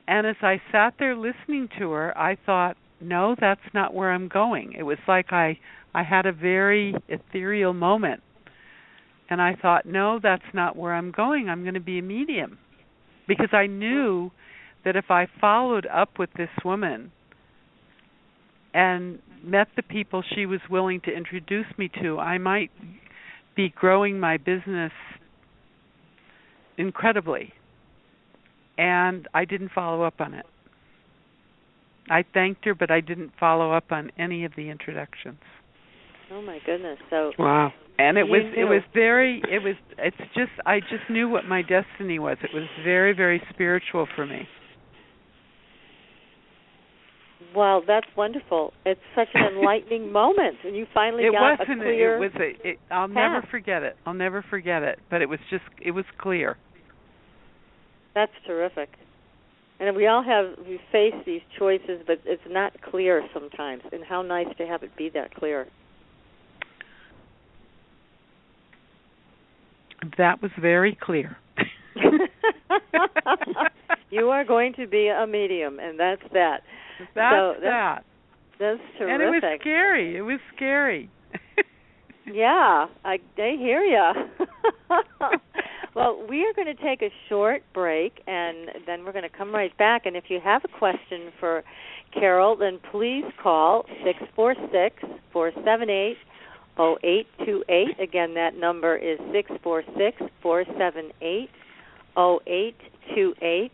Speaker 6: And as I sat there listening to her, I thought, no, that's not where I'm going. It was like I had a very ethereal moment, and I thought, no, that's not where I'm going. I'm going to be a medium. Because I knew that if I followed up with this woman and met the people she was willing to introduce me to, I might be growing my business incredibly. And I didn't follow up on it. I thanked her, but I didn't follow up on any of the introductions.
Speaker 3: Oh my goodness! So
Speaker 6: wow. And I just knew what my destiny was. It was very, very spiritual for me.
Speaker 3: Well, that's wonderful. It's such an enlightening moment, and you finally got a clear
Speaker 6: I'll never forget it. I'll never forget it. But it was clear.
Speaker 3: That's terrific. And we face these choices, but it's not clear sometimes. And how nice to have it be that clear.
Speaker 6: That was very clear.
Speaker 3: You are going to be a medium, and that's that.
Speaker 6: That's that.
Speaker 3: That's terrific.
Speaker 6: And it was scary.
Speaker 3: Yeah, I hear you. Well, we are going to take a short break, and then we're going to come right back. And if you have a question for Carole, then please call 646-478-0828. Again, that number is 646-478-0828.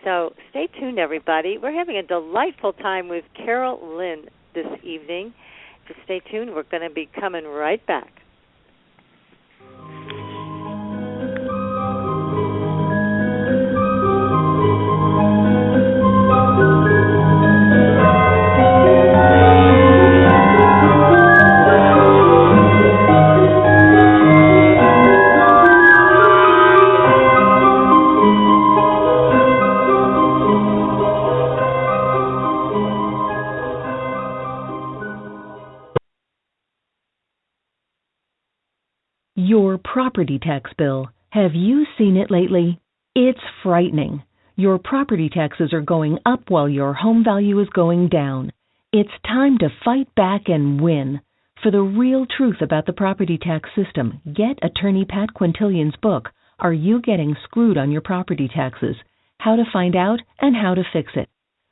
Speaker 3: So stay tuned, everybody. We're having a delightful time with Carole Lynne this evening. Just stay tuned. We're going to be coming right back.
Speaker 1: Your property tax bill. Have you seen it lately? It's frightening. Your property taxes are going up while your home value is going down. It's time to fight back and win. For the real truth about the property tax system, get attorney Pat Quintilian's book, Are You Getting Screwed on Your Property Taxes? How to Find Out and How to Fix It.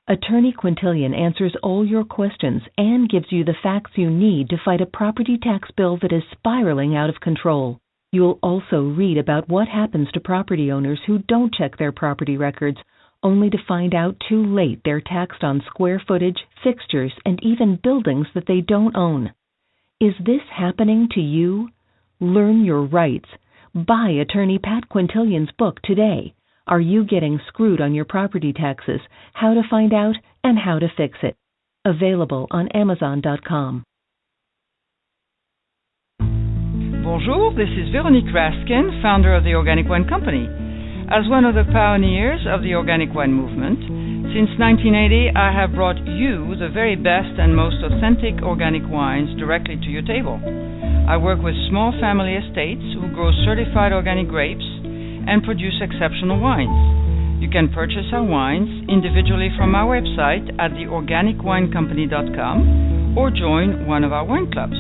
Speaker 1: Attorney Quintilian answers all your questions and gives you the facts you need to fight a property tax bill that is spiraling out of control. You'll also read about what happens to property owners who don't check their property records, only to find out too late they're taxed on square footage, fixtures, and even buildings that they don't own. Is this happening to you? Learn your rights. Buy attorney Pat Quintilian's book today. Are You Getting Screwed on Your Property Taxes? How to Find Out and How to Fix It. Available on Amazon.com.
Speaker 7: Bonjour, this is Veronique Raskin, founder of the Organic Wine Company. As one of the pioneers of the organic wine movement, since 1980 I have brought you the very best and most authentic organic wines directly to your table. I work with small family estates who grow certified organic grapes and produce exceptional wines. You can purchase our wines individually from our website at theorganicwinecompany.com or join one of our wine clubs.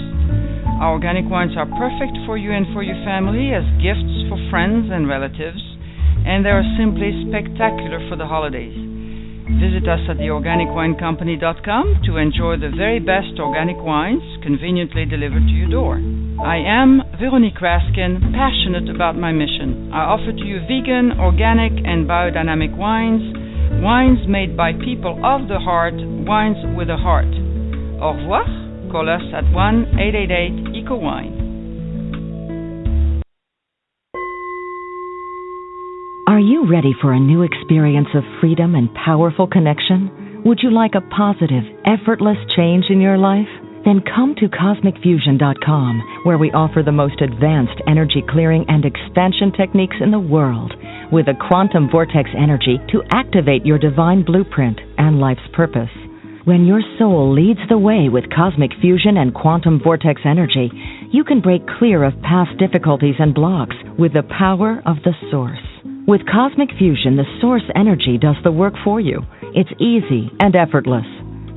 Speaker 7: Our organic wines are perfect for you and for your family as gifts for friends and relatives, and they are simply spectacular for the holidays. Visit us at theorganicwinecompany.com to enjoy the very best organic wines conveniently delivered to your door. I am Veronique Raskin, passionate about my mission. I offer to you vegan, organic, and biodynamic wines, wines made by people of the heart, wines with a heart. Au revoir. Call us at 1-888-ECO-WINE.
Speaker 1: Are you ready for a new experience of freedom and powerful connection? Would you like a positive, effortless change in your life? Then come to CosmicFusion.com, where we offer the most advanced energy clearing and expansion techniques in the world, with a quantum vortex energy to activate your divine blueprint and life's purpose. When your soul leads the way with cosmic fusion and quantum vortex energy, you can break clear of past difficulties and blocks with the power of the source. With cosmic fusion, the source energy does the work for you. It's easy and effortless.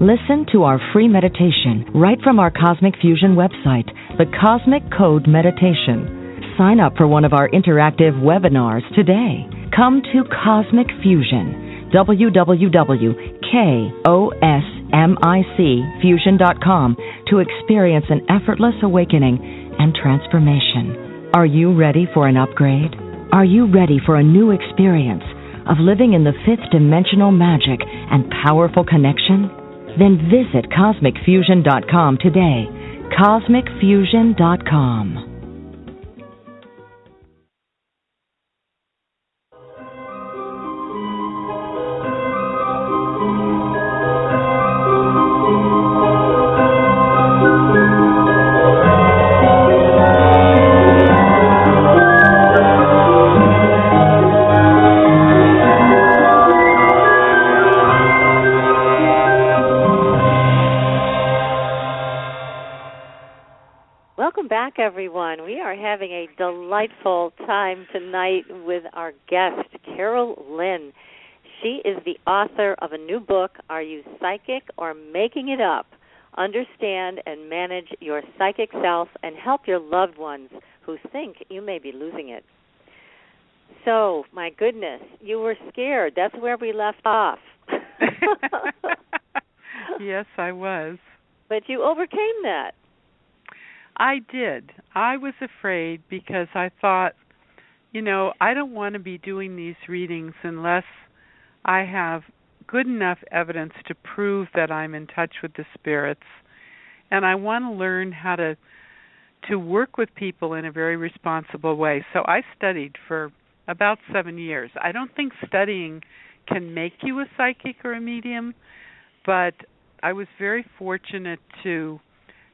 Speaker 1: Listen to our free meditation right from our Cosmic Fusion website, the Cosmic Code Meditation. Sign up for one of our interactive webinars today. Come to Cosmic Fusion, www.KOSMICfusion.com, to experience an effortless awakening and transformation. Are you ready for an upgrade? Are you ready for a new experience of living in the fifth dimensional magic and powerful connection? Then visit CosmicFusion.com today. CosmicFusion.com.
Speaker 3: Everyone, we are having a delightful time tonight with our guest, Carole Lynne. She is the author of a new book, Are You Psychic or Making It Up? Understand and manage your psychic self and help your loved ones who think you may be losing it. So, my goodness, you were scared. That's where we left off.
Speaker 6: Yes, I was.
Speaker 3: But you overcame that.
Speaker 6: I did. I was afraid because I thought, I don't want to be doing these readings unless I have good enough evidence to prove that I'm in touch with the spirits. And I want to learn how to work with people in a very responsible way. So I studied for about 7 years. I don't think studying can make you a psychic or a medium, but I was very fortunate to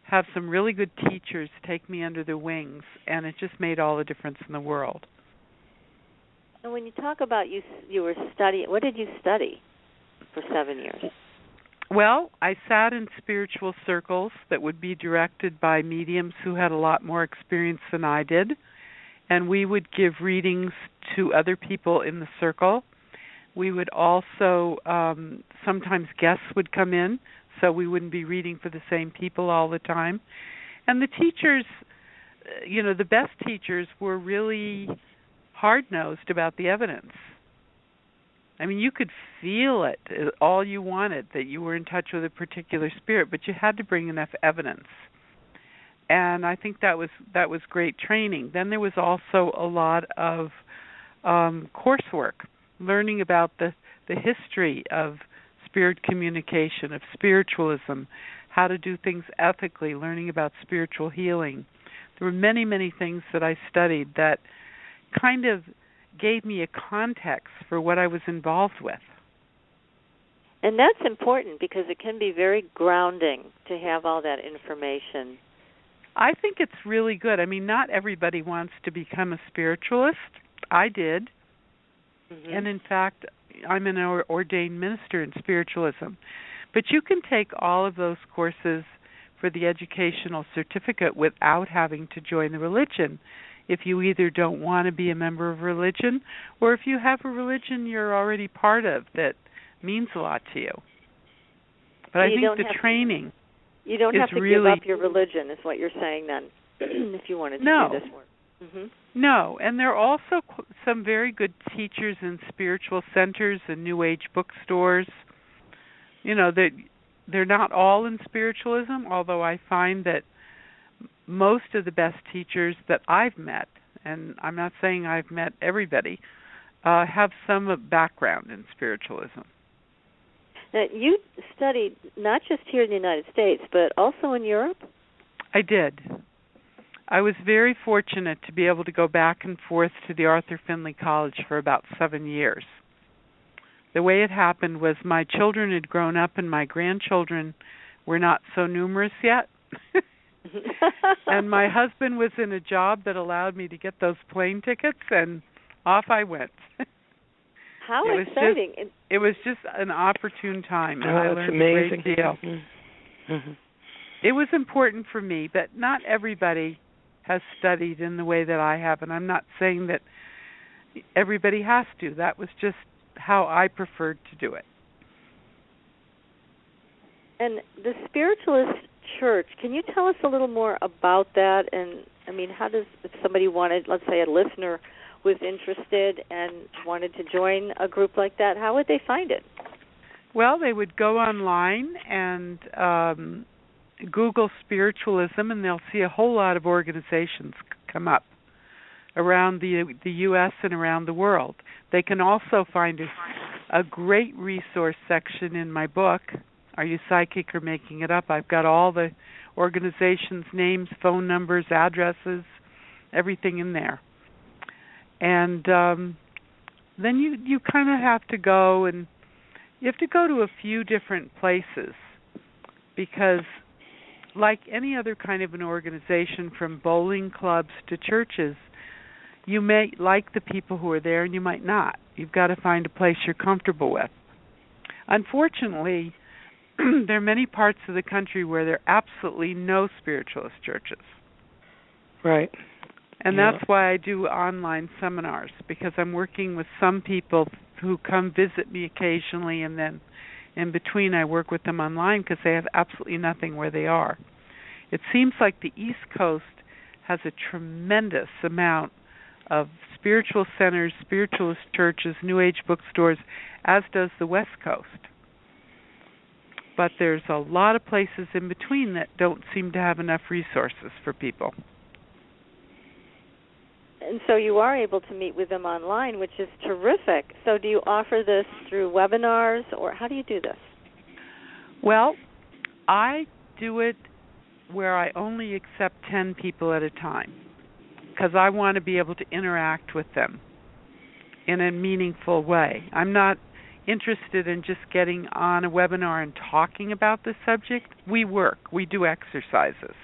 Speaker 6: have some really good teachers take me under their wings, and it just made all the difference in the world.
Speaker 3: And when you talk about you were studying, what did you study for 7 years?
Speaker 6: Well, I sat in spiritual circles that would be directed by mediums who had a lot more experience than I did, and we would give readings to other people in the circle. We would also, sometimes guests would come in, so we wouldn't be reading for the same people all the time. And the teachers, the best teachers were really hard-nosed about the evidence. I mean, you could feel it all you wanted, that you were in touch with a particular spirit, but you had to bring enough evidence. And I think that was great training. Then there was also a lot of coursework, learning about the history of spirit communication, of spiritualism, how to do things ethically, learning about spiritual healing. There were many, many things that I studied that kind of gave me a context for what I was involved with.
Speaker 3: And that's important because it can be very grounding to have all that information.
Speaker 6: I think it's really good. I mean, not everybody wants to become a spiritualist. I did. Mm-hmm. And in fact, I'm an ordained minister in spiritualism. But you can take all of those courses for the educational certificate without having to join the religion. If you either don't want to be a member of religion, or if you have a religion you're already part of that means a lot to you. But I think the training...
Speaker 3: You don't have to give up your religion, is what you're saying then, if you wanted to do this work. Mm-hmm.
Speaker 6: No, and there are also some very good teachers in spiritual centers and New Age bookstores. You know, they're not all in spiritualism, although I find that most of the best teachers that I've met, and I'm not saying I've met everybody, have some background in spiritualism.
Speaker 3: Now, you studied not just here in the United States, but also in Europe?
Speaker 6: I did. I was very fortunate to be able to go back and forth to the Arthur Findlay College for about 7 years. The way it happened was my children had grown up and my grandchildren were not so numerous yet. And my husband was in a job that allowed me to get those plane tickets, and off I went.
Speaker 3: How exciting.
Speaker 6: It was just an opportune time, and I learned
Speaker 4: amazing.
Speaker 6: a great deal.
Speaker 4: Mm-hmm.
Speaker 6: It was important for me, but not everybody has studied in the way that I have, and I'm not saying that everybody has to. That was just how I preferred to do it.
Speaker 3: And the Spiritualist Church, can you tell us a little more about that? And, I mean, how does, if somebody wanted, let's say a listener was interested and wanted to join a group like that, how would they find it?
Speaker 6: Well, they would go online and Google spiritualism, and they'll see a whole lot of organizations come up around the U.S. and around the world. They can also find a great resource section in my book, Are You Psychic or Making It Up? I've got all the organizations' names, phone numbers, addresses, everything in there. And then you kind of have to go, and you have to go to a few different places, because like any other kind of an organization, from bowling clubs to churches, you may like the people who are there and you might not. You've got to find a place you're comfortable with. Unfortunately, there are many parts of the country where there are absolutely no spiritualist churches.
Speaker 4: Right.
Speaker 6: And that's why I do online seminars, because I'm working with some people who come visit me occasionally, and then in between I work with them online because they have absolutely nothing where they are. It seems like the East Coast has a tremendous amount of spiritual centers, spiritualist churches, New Age bookstores, as does the West Coast. But there's a lot of places in between that don't seem to have enough resources for people.
Speaker 3: And so you are able to meet with them online, which is terrific. So do you offer this through webinars, or how do you do this?
Speaker 6: Well, I do it where I only accept 10 people at a time, because I want to be able to interact with them in a meaningful way. I'm not interested in just getting on a webinar and talking about the subject. We work. We do exercises.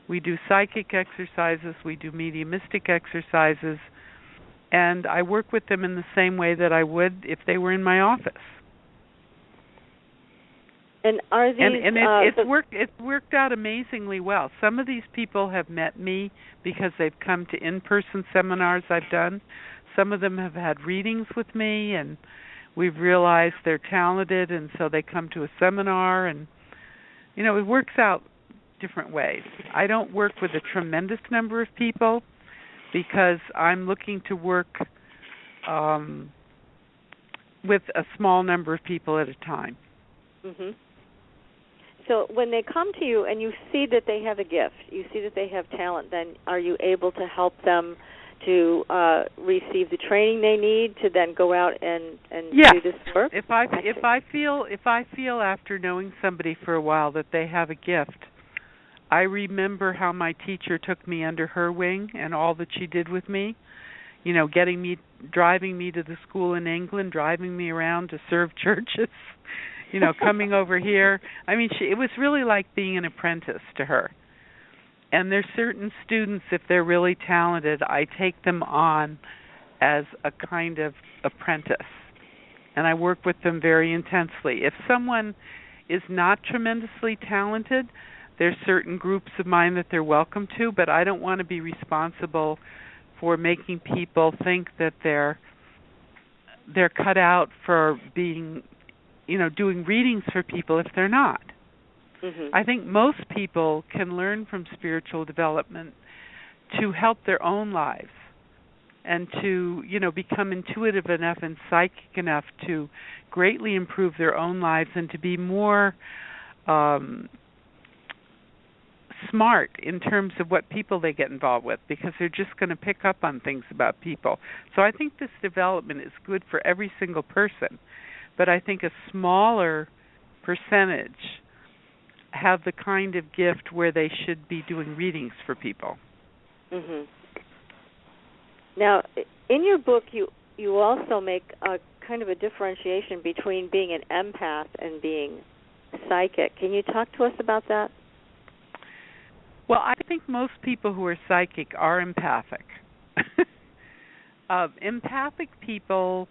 Speaker 6: We do psychic exercises. We do mediumistic exercises. And I work with them in the same way that I would if they were in my office.
Speaker 3: And are these...
Speaker 6: And it's worked out amazingly well. Some of these people have met me because they've come to in-person seminars I've done. Some of them have had readings with me, and we've realized they're talented, and so they come to a seminar. And, you know, it works out different ways. I don't work with a tremendous number of people because I'm looking to work with a small number of people at a time.
Speaker 3: Mm-hmm. So when they come to you and you see that they have a gift, you see that they have talent, then are you able to help them to receive the training they need to then go out and do this work?
Speaker 6: If I feel after knowing somebody for a while that they have a gift, I remember how my teacher took me under her wing and all that she did with me. You know, driving me to the school in England, driving me around to serve churches. You know, coming over here. I mean, it was really like being an apprentice to her. And there's certain students, if they're really talented, I take them on as a kind of apprentice. And I work with them very intensely. If someone is not tremendously talented, there's certain groups of mine that they're welcome to, but I don't want to be responsible for making people think that they're cut out for being, you know, doing readings for people if they're not.
Speaker 3: Mm-hmm.
Speaker 6: I think most people can learn from spiritual development to help their own lives and to, become intuitive enough and psychic enough to greatly improve their own lives and to be more smart in terms of what people they get involved with, because they're just going to pick up on things about people. So I think this development is good for every single person, but I think a smaller percentage have the kind of gift where they should be doing readings for people.
Speaker 3: Mm-hmm. Now, in your book, you also make a kind of a differentiation between being an empath and being psychic. Can you talk to us about that?
Speaker 6: Well, I think most people who are psychic are empathic. Empathic people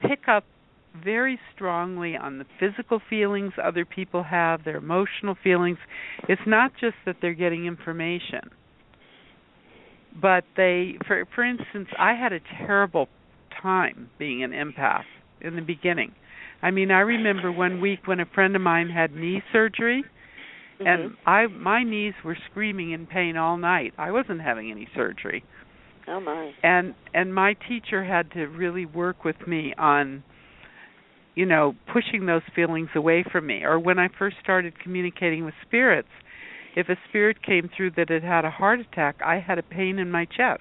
Speaker 6: pick up very strongly on the physical feelings other people have, their emotional feelings. It's not just that they're getting information, but for instance, I had a terrible time being an empath in the beginning. I mean, I remember one week when a friend of mine had knee surgery, and my knees were screaming in pain all night. I wasn't having any surgery.
Speaker 3: Oh my!
Speaker 6: And my teacher had to really work with me on, pushing those feelings away from me. Or when I first started communicating with spirits, if a spirit came through that had had a heart attack, I had a pain in my chest.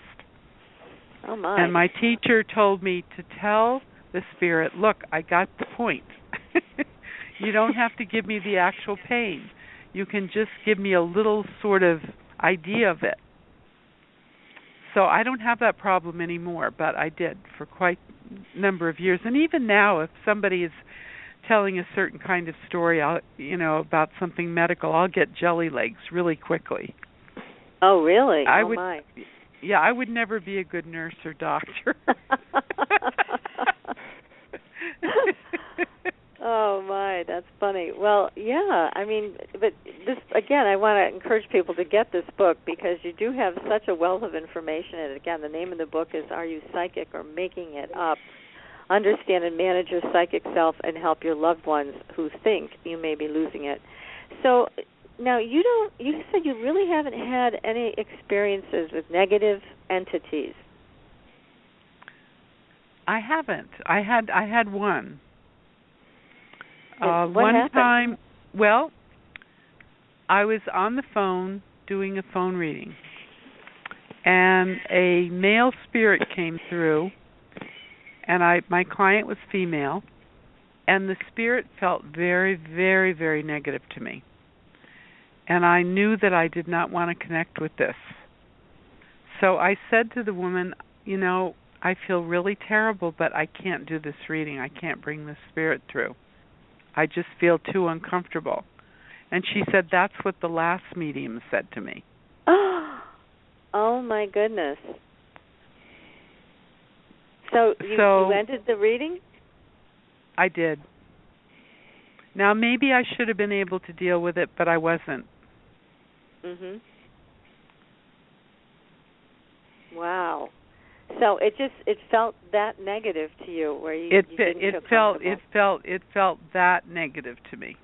Speaker 3: Oh my!
Speaker 6: And my teacher told me to tell the spirit, "Look, I got the point. You don't have to give me the actual pain. You can just give me a little sort of idea of it." So I don't have that problem anymore, but I did for quite a number of years. And even now, if somebody is telling a certain kind of story, about something medical, I'll get jelly legs really quickly.
Speaker 3: Oh, really?
Speaker 6: My. Yeah, I would never be a good nurse or doctor.
Speaker 3: Oh my, that's funny. Well, yeah, I mean, but this again, I want to encourage people to get this book because you do have such a wealth of information in it. Again, the name of the book is Are You Psychic or Making It Up? Understand and manage your psychic self and help your loved ones who think you may be losing it. So now you said you really haven't had any experiences with negative entities.
Speaker 6: I haven't. I had one.
Speaker 3: What
Speaker 6: one
Speaker 3: happened?
Speaker 6: time, well, I was on the phone doing a phone reading, and a male spirit came through, and my client was female, and the spirit felt very, very, very negative to me. And I knew that I did not want to connect with this. So I said to the woman, I feel really terrible, but I can't do this reading. I can't bring this spirit through. I just feel too uncomfortable. And she said, that's what the last medium said to me.
Speaker 3: Oh, my goodness. So you ended the reading?
Speaker 6: I did. Now, maybe I should have been able to deal with it, but I wasn't.
Speaker 3: Mhm. Wow. So it felt that negative to you, where you didn't feel comfortable.
Speaker 6: It felt that negative to me.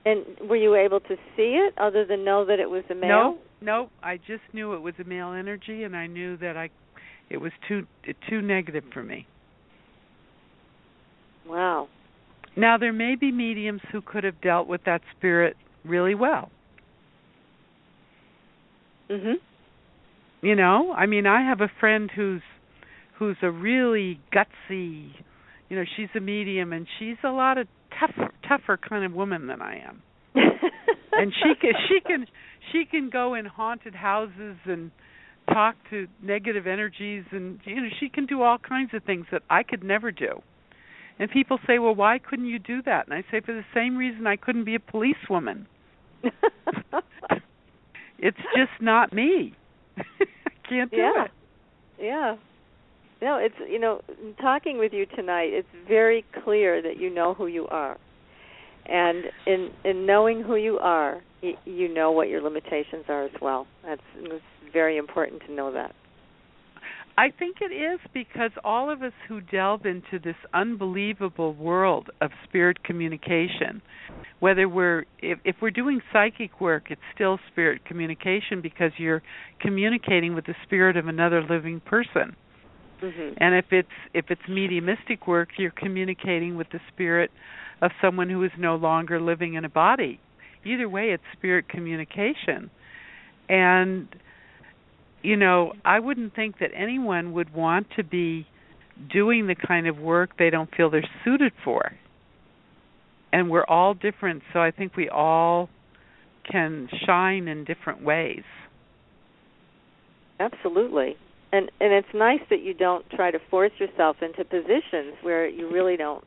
Speaker 3: And were you able to see it, other than know that it was a male?
Speaker 6: No. I just knew it was a male energy, and I knew that it was too negative for me.
Speaker 3: Wow.
Speaker 6: Now there may be mediums who could have dealt with that spirit really well.
Speaker 3: Mhm.
Speaker 6: I mean, I have a friend who's a really gutsy, she's a medium, and she's a lot of tougher kind of woman than I am. And she can go in haunted houses and talk to negative energies, and she can do all kinds of things that I could never do. And people say, well, why couldn't you do that? And I say, for the same reason I couldn't be a policewoman. It's just not me. I can't do it.
Speaker 3: Yeah. No, it's, talking with you tonight, it's very clear that you know who you are. And in knowing who you are, you know what your limitations are as well. It's very important to know that.
Speaker 6: I think it is, because all of us who delve into this unbelievable world of spirit communication, whether if we're doing psychic work, it's still spirit communication because you're communicating with the spirit of another living person.
Speaker 3: Mm-hmm.
Speaker 6: And if it's mediumistic work, you're communicating with the spirit of someone who is no longer living in a body. Either way, it's spirit communication. And I wouldn't think that anyone would want to be doing the kind of work they don't feel they're suited for. And we're all different, so I think we all can shine in different ways.
Speaker 3: Absolutely. And it's nice that you don't try to force yourself into positions where you really don't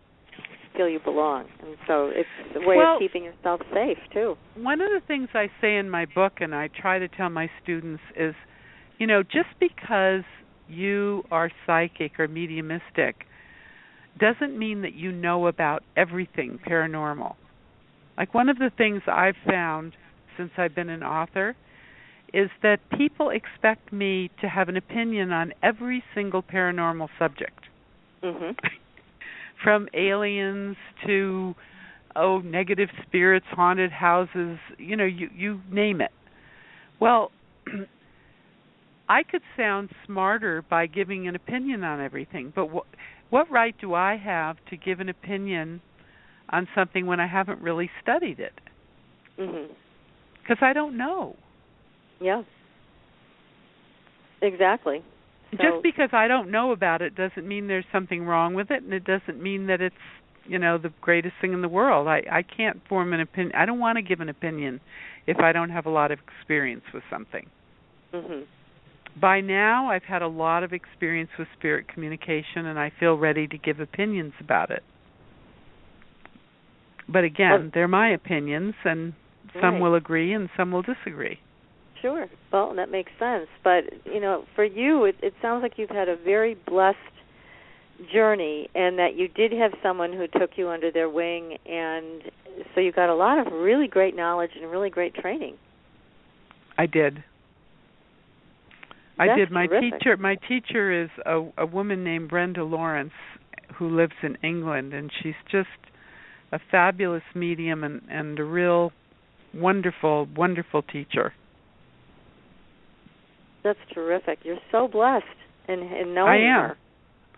Speaker 3: feel you belong. And so it's a way of keeping yourself safe, too.
Speaker 6: One of the things I say in my book, and I try to tell my students, is, just because you are psychic or mediumistic doesn't mean that you know about everything paranormal. Like, one of the things I've found since I've been an author is that people expect me to have an opinion on every single paranormal subject.
Speaker 3: Mm-hmm.
Speaker 6: From aliens to, negative spirits, haunted houses, you name it. Well, I could sound smarter by giving an opinion on everything, but what right do I have to give an opinion on something when I haven't really studied it?
Speaker 3: Mm-hmm.
Speaker 6: Because I don't know.
Speaker 3: Yeah. Exactly. So,
Speaker 6: just because I don't know about it doesn't mean there's something wrong with it, and it doesn't mean that it's, the greatest thing in the world. I can't form an opinion. I don't want to give an opinion if I don't have a lot of experience with something.
Speaker 3: Mm-hmm.
Speaker 6: By now, I've had a lot of experience with spirit communication, and I feel ready to give opinions about it. But again, they're my opinions, and some will agree and some will disagree.
Speaker 3: Sure. Well, that makes sense. But, for you, it sounds like you've had a very blessed journey, and that you did have someone who took you under their wing, and so you got a lot of really great knowledge and really great training.
Speaker 6: I did.
Speaker 3: That's
Speaker 6: I did.
Speaker 3: terrific.
Speaker 6: My teacher is a woman named Brenda Lawrence, who lives in England, and she's just a fabulous medium and a real wonderful, wonderful teacher.
Speaker 3: That's terrific. You're so blessed in knowing
Speaker 6: I am.
Speaker 3: her.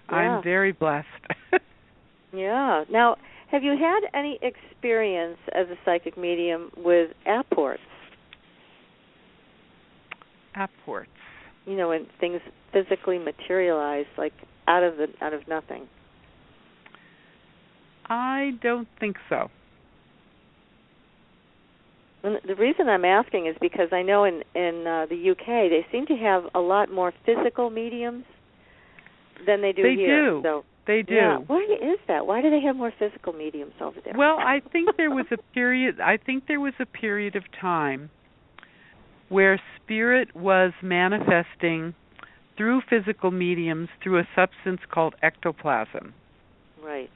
Speaker 3: Yeah.
Speaker 6: I'm very blessed.
Speaker 3: Yeah. Now, have you had any experience as a psychic medium with apports?
Speaker 6: Apports.
Speaker 3: When things physically materialize, like out of nothing.
Speaker 6: I don't think so.
Speaker 3: And the reason I'm asking is because I know in the UK they seem to have a lot more physical mediums than they do here.
Speaker 6: They do.
Speaker 3: Yeah. Why is that? Why do they have more physical mediums over there?
Speaker 6: Well, I think there was a period of time where spirit was manifesting through physical mediums through a substance called ectoplasm.
Speaker 3: Right.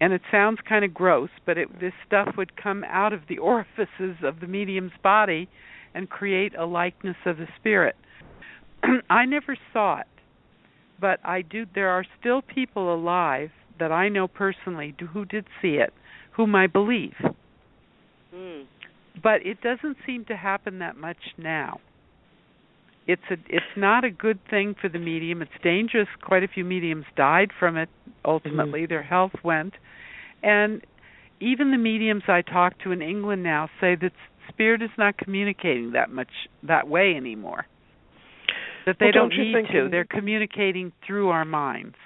Speaker 6: And it sounds kind of gross, but this stuff would come out of the orifices of the medium's body and create a likeness of the spirit. I never saw it, but there are still people alive that I know personally who did see it, whom I believe.
Speaker 3: Mm.
Speaker 6: But it doesn't seem to happen that much now. It's not a good thing for the medium. It's dangerous. Quite a few mediums died from it. Ultimately, their health went. And even the mediums I talk to in England now say that spirit is not communicating that way anymore. That they don't need to. They're communicating through our minds.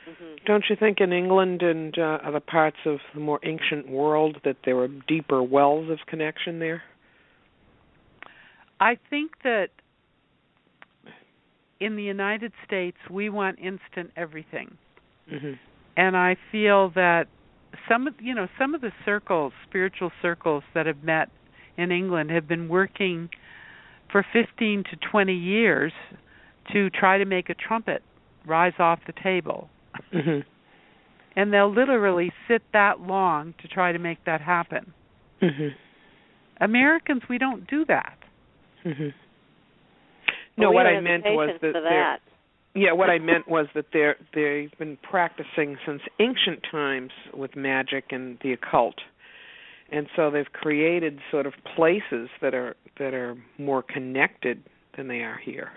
Speaker 4: Mm-hmm. Don't you think in England and other parts of the more ancient world that there were deeper wells of connection there?
Speaker 6: I think that in the United States we want instant everything.
Speaker 4: Mm-hmm.
Speaker 6: And I feel that some of the spiritual circles that have met in England have been working for 15 to 20 years to try to make a trumpet rise off the table.
Speaker 4: Mm-hmm.
Speaker 6: And they'll literally sit that long to try to make that happen.
Speaker 4: Mm-hmm.
Speaker 6: Americans, we don't do that.
Speaker 4: Mm-hmm. No, what I meant was that Yeah, what I meant was that they've been practicing since ancient times with magic and the occult. And so they've created sort of places that are more connected than they are here,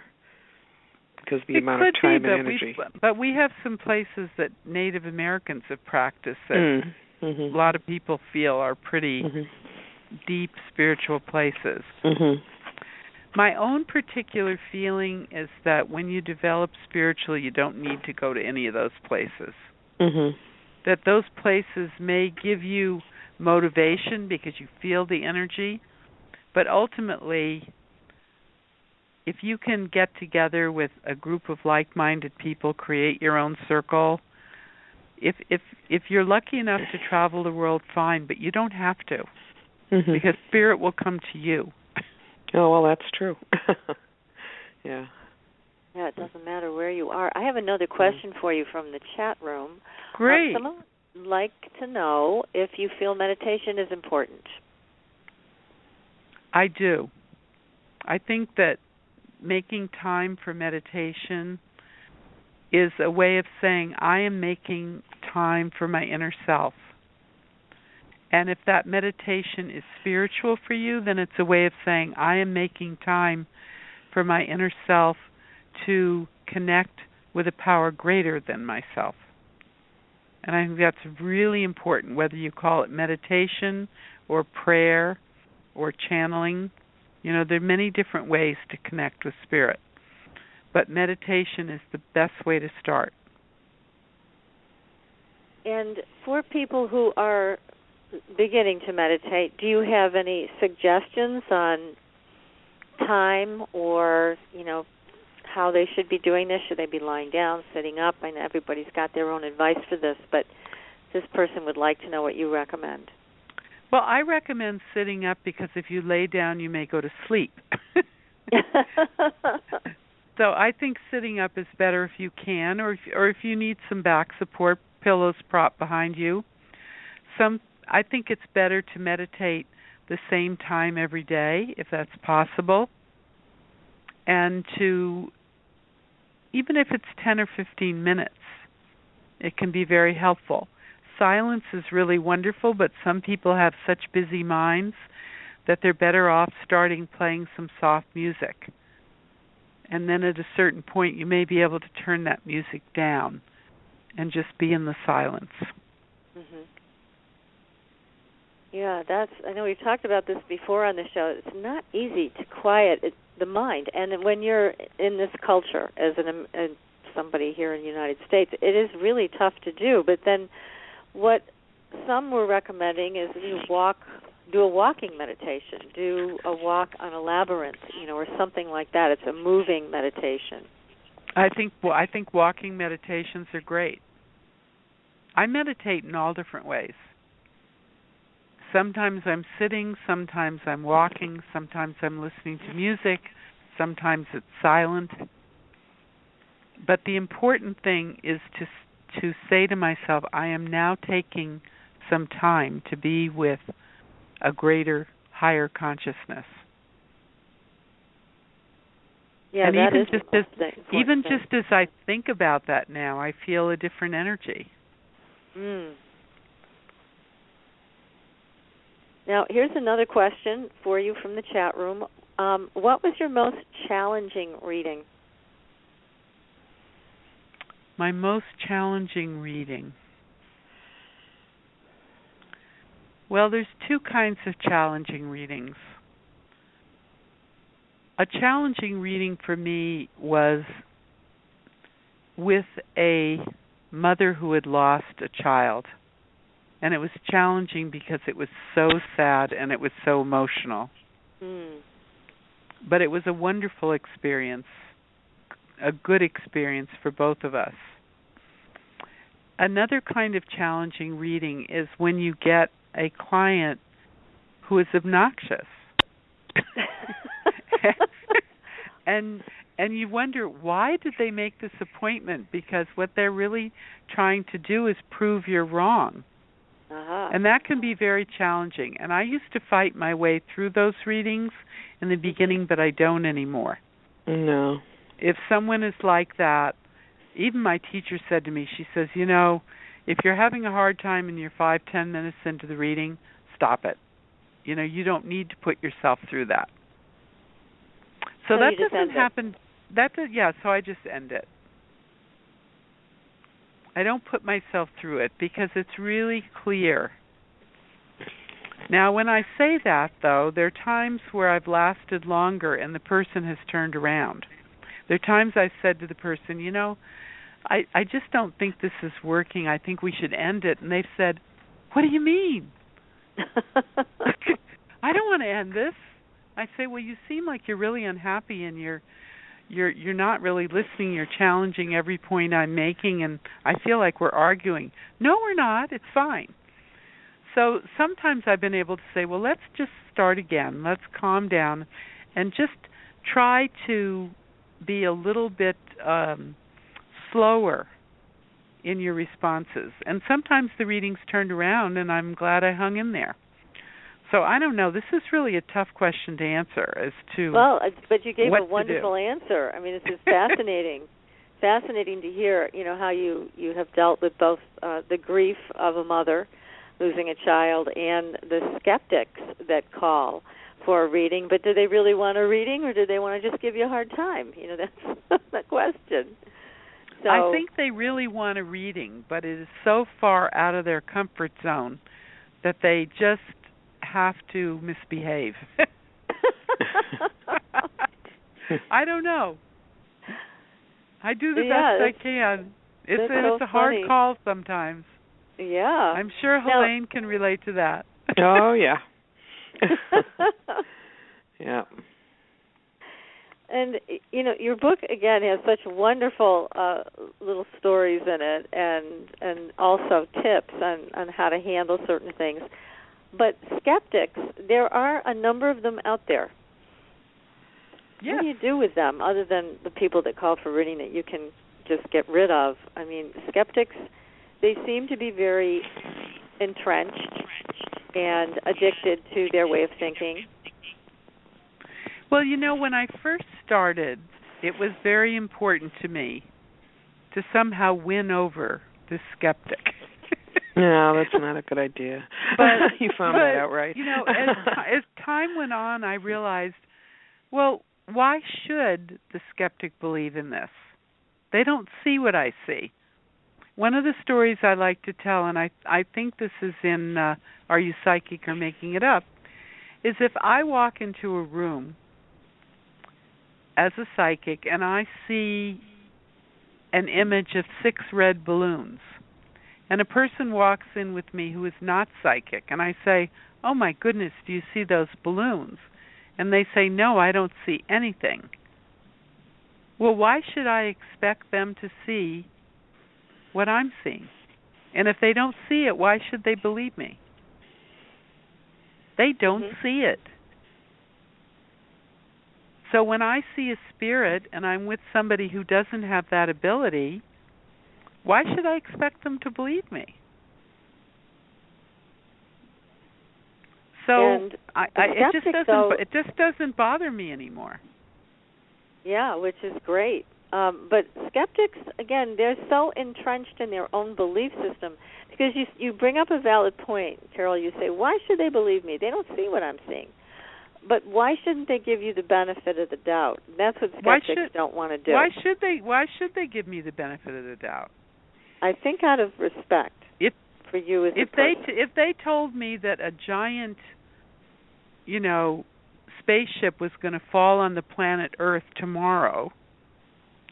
Speaker 4: because the amount of time and energy.
Speaker 6: But we have some places that Native Americans have practiced that a lot of people feel are pretty deep spiritual places. My own particular feeling is that when you develop spiritually, you don't need to go to any of those places. That those places may give you motivation because you feel the energy, but ultimately, if you can get together with a group of like-minded people, create your own circle. If you're lucky enough to travel the world, fine, but you don't have to, because spirit will come to you.
Speaker 4: Oh, well, that's true. Yeah.
Speaker 3: Yeah, it doesn't matter where you are. I have another question for you from the chat room.
Speaker 6: Great.
Speaker 3: Someone would like to know if you feel meditation is important.
Speaker 6: I do. I think that making time for meditation is a way of saying, I am making time for my inner self. And if that meditation is spiritual for you, then it's a way of saying, I am making time for my inner self to connect with a power greater than myself. And I think that's really important, whether you call it meditation or prayer or channeling. You know, there are many different ways to connect with spirit. But meditation is the best way to start. And
Speaker 3: for people who are beginning to meditate, do you have any suggestions on time or, you know, how they should be doing this? Should they be lying down, sitting up? I know everybody's got their own advice for this, but this person would like to know what you recommend.
Speaker 6: Well, I recommend sitting up because if you lay down, you may go to sleep. So I think sitting up is better if you can, or if you need some back support, pillows propped behind you. I think it's better to meditate the same time every day, if that's possible, and to, even if it's 10 or 15 minutes, it can be very helpful. Silence is really wonderful, but some people have such busy minds that they're better off starting playing some soft music. And then at a certain point, you may be able to turn that music down and just be in the silence.
Speaker 3: Yeah, I know we've talked about this before on the show. It's not easy to quiet the mind. And when you're in this culture as somebody here in the United States, it is really tough to do. But then what some were recommending is do a walking meditation, do a walk on a labyrinth, or something like that. It's a moving meditation.
Speaker 6: I think walking meditations are great. I meditate in all different ways. Sometimes I'm sitting, sometimes I'm walking, sometimes I'm listening to music, sometimes it's silent. But the important thing is to say to myself, I am now taking some time to be with a greater, higher consciousness.
Speaker 3: Yeah,
Speaker 6: and
Speaker 3: even
Speaker 6: just as I think about that now, I feel a different energy.
Speaker 3: Now, here's another question for you from the chat room. What was your most challenging reading?
Speaker 6: My most challenging reading. Well, there's two kinds of challenging readings. A challenging reading for me was with a mother who had lost a child. And it was challenging because it was so sad and it was so emotional. But it was a wonderful experience, a good experience for both of us. Another kind of challenging reading is when you get a client who is obnoxious. and you wonder, why did they make this appointment? Because what they're really trying to do is prove you're wrong. And that can be very challenging. And I used to fight my way through those readings in the beginning, but I don't anymore.
Speaker 4: No.
Speaker 6: If someone is like that, even my teacher said to me, she says, if you're having a hard time and you're 5-10 minutes into the reading, stop it. You don't need to put yourself through that. So that doesn't happen. So I just end it. I don't put myself through it because it's really clear. Now, when I say that, though, there are times where I've lasted longer and the person has turned around. There are times I've said to the person, I just don't think this is working. I think we should end it. And they've said, what do you mean? I don't want to end this. I say, well, you seem like you're really unhappy and you're not really listening. You're challenging every point I'm making, and I feel like we're arguing. No, we're not. It's fine. So sometimes I've been able to say, well, let's just start again. Let's calm down and just try to be a little bit slower in your responses. And sometimes the readings turned around, and I'm glad I hung in there. So I don't know. This is really a tough question to answer as to
Speaker 3: but you gave
Speaker 6: a
Speaker 3: wonderful answer. I mean, this is fascinating. Fascinating to hear, how you have dealt with both the grief of a mother losing a child and the skeptics that call for a reading. But do they really want a reading, or do they want to just give you a hard time? That's the question. So,
Speaker 6: I think they really want a reading, but it is so far out of their comfort zone that they just have to misbehave. I don't know. I do the best I can. It's a hard call sometimes.
Speaker 3: Yeah.
Speaker 6: I'm sure Helene can relate to that.
Speaker 4: Oh, yeah. Yeah.
Speaker 3: And, your book, again, has such wonderful little stories in it and also tips on how to handle certain things. But skeptics, there are a number of them out there.
Speaker 6: Yes.
Speaker 3: What do you do with them other than the people that call for reading that you can just get rid of? I mean, skeptics, they seem to be very entrenched and addicted to their way of thinking.
Speaker 6: Well, when I first started, it was very important to me to somehow win over the skeptic.
Speaker 4: No, that's not a good idea. But you found that out right.
Speaker 6: As time went on, I realized, well, why should the skeptic believe in this? They don't see what I see. One of the stories I like to tell, and I think this is in Are You Psychic or Making It Up, is if I walk into a room as a psychic and I see an image of 6 red balloons, and a person walks in with me who is not psychic, and I say, oh my goodness, do you see those balloons? And they say, no, I don't see anything. Well, why should I expect them to see what I'm seeing? And if they don't see it, why should they believe me? They don't see it. So when I see a spirit and I'm with somebody who doesn't have that ability, why should I expect them to believe me? So it just doesn't bother me anymore.
Speaker 3: Yeah, which is great. But skeptics, again, they're so entrenched in their own belief system because you bring up a valid point, Carole. You say, why should they believe me? They don't see what I'm seeing. But why shouldn't they give you the benefit of the doubt? That's what skeptics don't want to do.
Speaker 6: Why should they give me the benefit of the doubt?
Speaker 3: I think out of respect for you as a person.
Speaker 6: If they told me that a giant, spaceship was going to fall on the planet Earth tomorrow,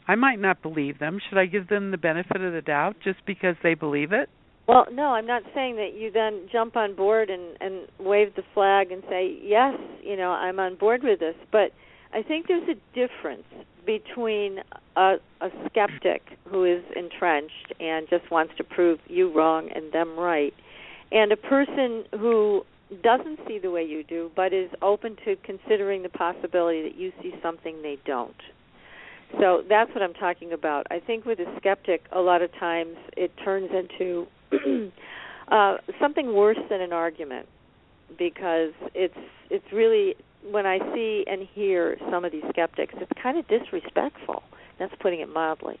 Speaker 6: I might not believe them. Should I give them the benefit of the doubt just because they believe it?
Speaker 3: Well, no, I'm not saying that you then jump on board and wave the flag and say, yes, I'm on board with this. But I think there's a difference between a skeptic who is entrenched and just wants to prove you wrong and them right, and a person who doesn't see the way you do but is open to considering the possibility that you see something they don't. So that's what I'm talking about. I think with a skeptic, a lot of times it turns into something worse than an argument, because it's really, when I see and hear some of these skeptics, it's kind of disrespectful. That's putting it mildly.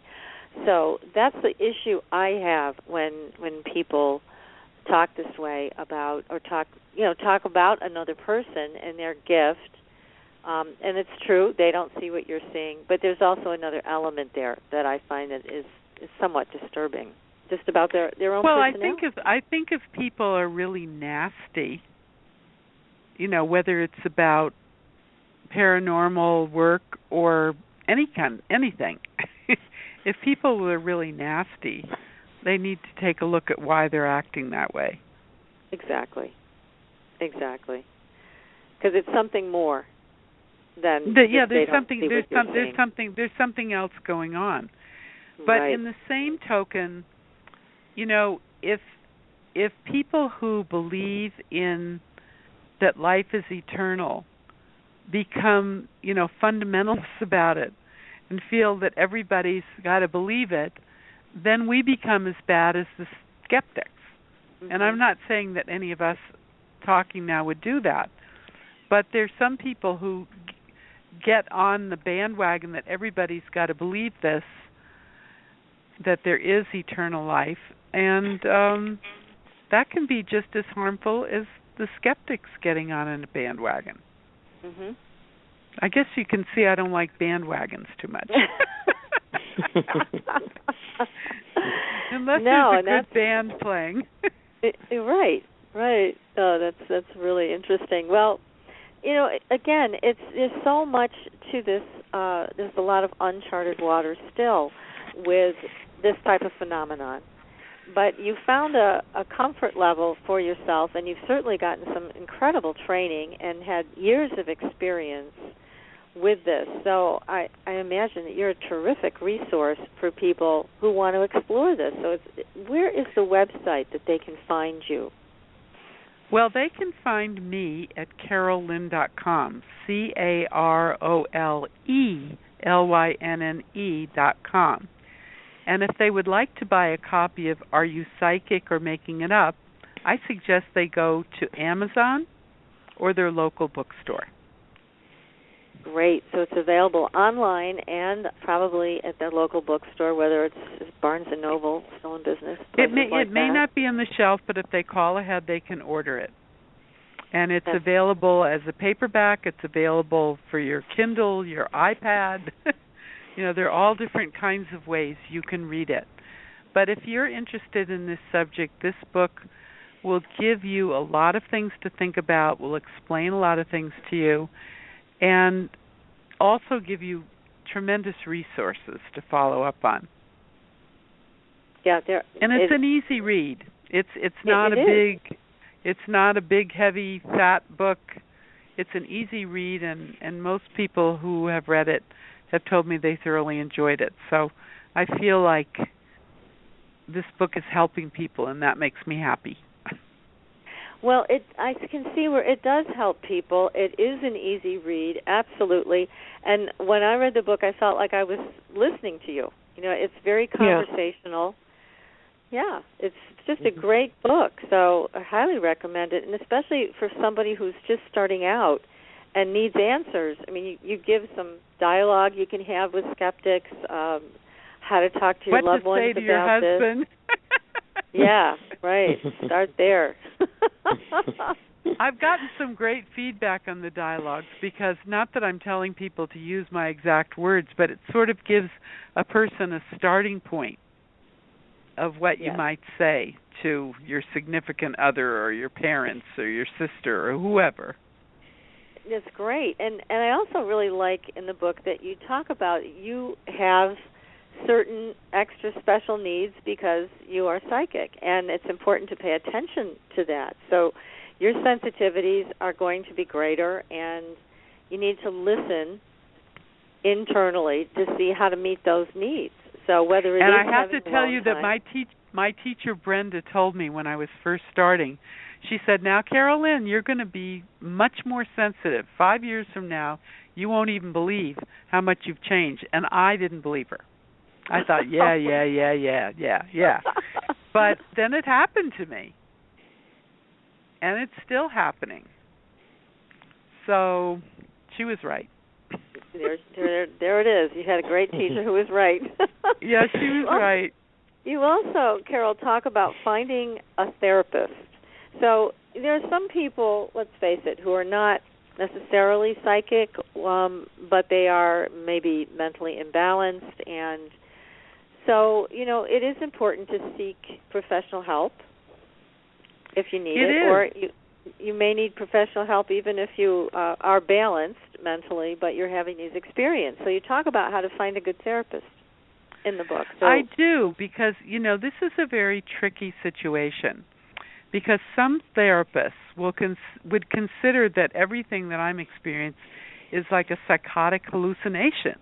Speaker 3: So that's the issue I have when people talk this way about, or talk about another person and their gift. And it's true, they don't see what you're seeing, but there's also another element there that I find that is somewhat disturbing, just about their own personality.
Speaker 6: Well, I think if people are really nasty, whether it's about paranormal work or anything, if people are really nasty, they need to take a look at why they're acting that way.
Speaker 3: Exactly. Because it's something more than
Speaker 6: there's something else going on. But
Speaker 3: right.
Speaker 6: In the same token, if people who believe in that life is eternal become, fundamentalists about it and feel that everybody's got to believe it, then we become as bad as the skeptics. Mm-hmm. And I'm not saying that any of us talking now would do that, but there's some people who get on the bandwagon that everybody's got to believe this, that there is eternal life, and that can be just as harmful as the skeptics getting on a bandwagon.
Speaker 3: Mm-hmm.
Speaker 6: I guess you can see I don't like bandwagons too much. Unless there's a good band playing.
Speaker 3: Right. Oh, that's really interesting. Well, again, there's so much to this. There's a lot of uncharted waters still with this type of phenomenon. But you found a comfort level for yourself, and you've certainly gotten some incredible training and had years of experience with this. So I imagine that you're a terrific resource for people who want to explore this. So where is the website that they can find you?
Speaker 6: Well, they can find me at CaroleLynne.com, CaroleLynne.com. And if they would like to buy a copy of Are You Psychic or Making It Up, I suggest they go to Amazon or their local bookstore.
Speaker 3: Great. So it's available online and probably at their local bookstore, whether it's Barnes & Noble, still in business.
Speaker 6: It may not be on the shelf, but if they call ahead, they can order it. And it's available as a paperback. It's available for your Kindle, your iPad. There are all different kinds of ways you can read it. But if you're interested in this subject, this book will give you a lot of things to think about, will explain a lot of things to you, and also give you tremendous resources to follow up on.
Speaker 3: Yeah,
Speaker 6: and it's an easy read. It's not a big, heavy, fat book. It's an easy read, and most people who have read it have told me they thoroughly enjoyed it. So I feel like this book is helping people, and that makes me happy.
Speaker 3: Well, I can see where it does help people. It is an easy read, absolutely. And when I read the book, I felt like I was listening to you. It's very conversational. Yeah, it's just a great book. So I highly recommend it, and especially for somebody who's just starting out and needs answers. I mean, you give some dialogue you can have with skeptics, how to talk to your loved ones about this.
Speaker 6: What to say to your husband.
Speaker 3: Yeah, right. Start there.
Speaker 6: I've gotten some great feedback on the dialogues because not that I'm telling people to use my exact words, but it sort of gives a person a starting point of what you might say to your significant other or your parents or your sister or whoever.
Speaker 3: It's great. And I also really like in the book that you talk about you have certain extra special needs because you are psychic, and it's important to pay attention to that. So your sensitivities are going to be greater, and you need to listen internally to see how to meet those needs. So whether it
Speaker 6: and
Speaker 3: is
Speaker 6: I have to tell you that my teacher Brenda told me when I was first starting, she said, now, Carole Lynne, you're going to be much more sensitive. 5 years from now, you won't even believe how much you've changed. And I didn't believe her. I thought, yeah. But then it happened to me. And it's still happening. So she was right.
Speaker 3: There it is. You had a great teacher who was right.
Speaker 6: Yeah, she was right.
Speaker 3: You also, Carole, talk about finding a therapist. So there are some people, let's face it, who are not necessarily psychic, but they are maybe mentally imbalanced. And so, it is important to seek professional help if you need it. Or you may need professional help even if you are balanced mentally, but you're having these experiences. So you talk about how to find a good therapist in the book. So,
Speaker 6: I do, because, this is a very tricky situation, because some therapists would consider that everything that I'm experiencing is like a psychotic hallucination.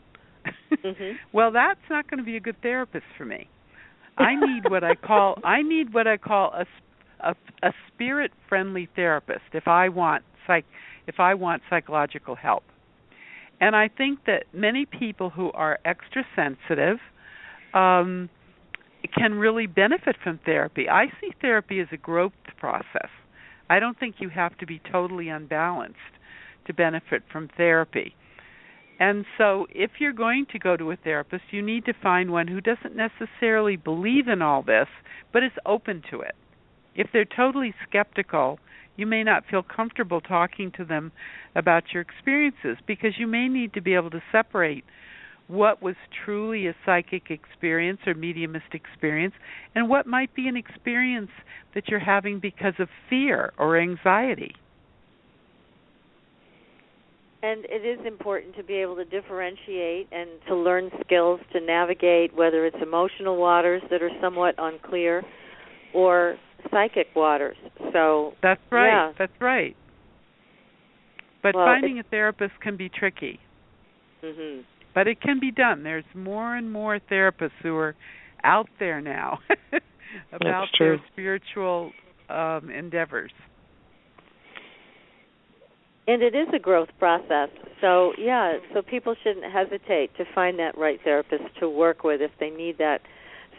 Speaker 6: Mm-hmm. Well, that's not going to be a good therapist for me. I need what I call a spirit-friendly therapist if I want psychological help. And I think that many people who are extra sensitive can really benefit from therapy. I see therapy as a growth process. I don't think you have to be totally unbalanced to benefit from therapy. And so if you're going to go to a therapist, you need to find one who doesn't necessarily believe in all this, but is open to it. If they're totally skeptical, you may not feel comfortable talking to them about your experiences, because you may need to be able to separate what was truly a psychic experience or mediumistic experience and what might be an experience that you're having because of fear or anxiety.
Speaker 3: And it is important to be able to differentiate and to learn skills to navigate whether it's emotional waters that are somewhat unclear or psychic waters. So
Speaker 6: that's right.
Speaker 3: Yeah.
Speaker 6: That's right. But finding a therapist can be tricky.
Speaker 3: Mm-hmm.
Speaker 6: But it can be done. There's more and more therapists who are out there now about their spiritual endeavors.
Speaker 3: And it is a growth process. So, so people shouldn't hesitate to find that right therapist to work with if they need that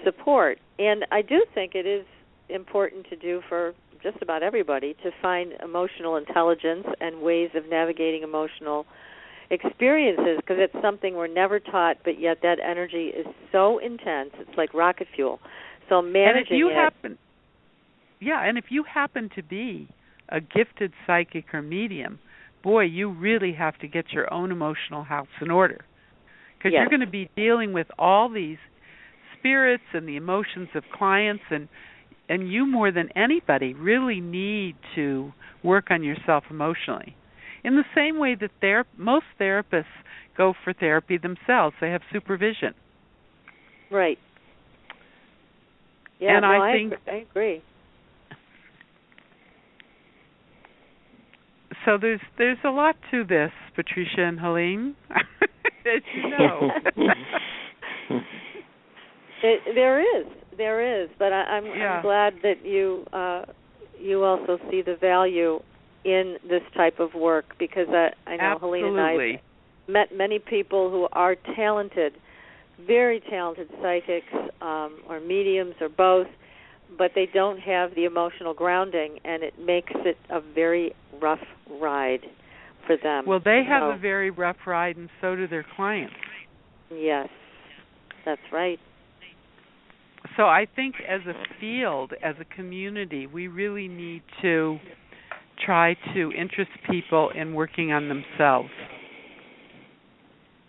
Speaker 3: support. And I do think it is important to do for just about everybody to find emotional intelligence and ways of navigating emotional experiences, because it's something we're never taught, but yet that energy is so intense. It's like rocket fuel. So managing
Speaker 6: and if you happen to be a gifted psychic or medium, boy, you really have to get your own emotional house in order, because you're going to be dealing with all these spirits and the emotions of clients, and you more than anybody really need to work on yourself emotionally. In the same way that most therapists go for therapy themselves, they have supervision.
Speaker 3: Right. Yeah,
Speaker 6: and I think
Speaker 3: I agree.
Speaker 6: So there's a lot to this, Patricia and Helene, as you know.
Speaker 3: There is, but I'm glad that you also see the value in this type of work, because I know
Speaker 6: Absolutely.
Speaker 3: Helene and I met many people who are talented, very talented psychics or mediums or both, but they don't have the emotional grounding, and it makes it a very rough ride for them.
Speaker 6: Well, they have a very rough ride, and so do their clients.
Speaker 3: Yes, that's right.
Speaker 6: So I think as a field, as a community, we really need to try to interest people in working on themselves.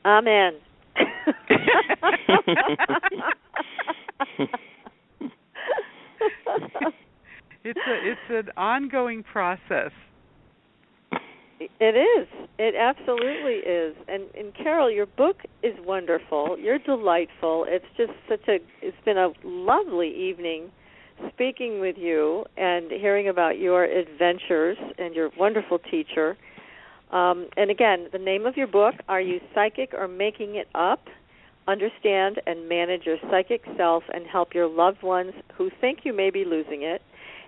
Speaker 3: Amen.
Speaker 6: It's an ongoing process.
Speaker 3: It is. It absolutely is. And Carole, your book is wonderful. You're delightful. It's just it's been a lovely evening speaking with you and hearing about your adventures and your wonderful teacher. And again, the name of your book, Are You Psychic or Making It Up? Understand and manage your psychic self and help your loved ones who think you may be losing it.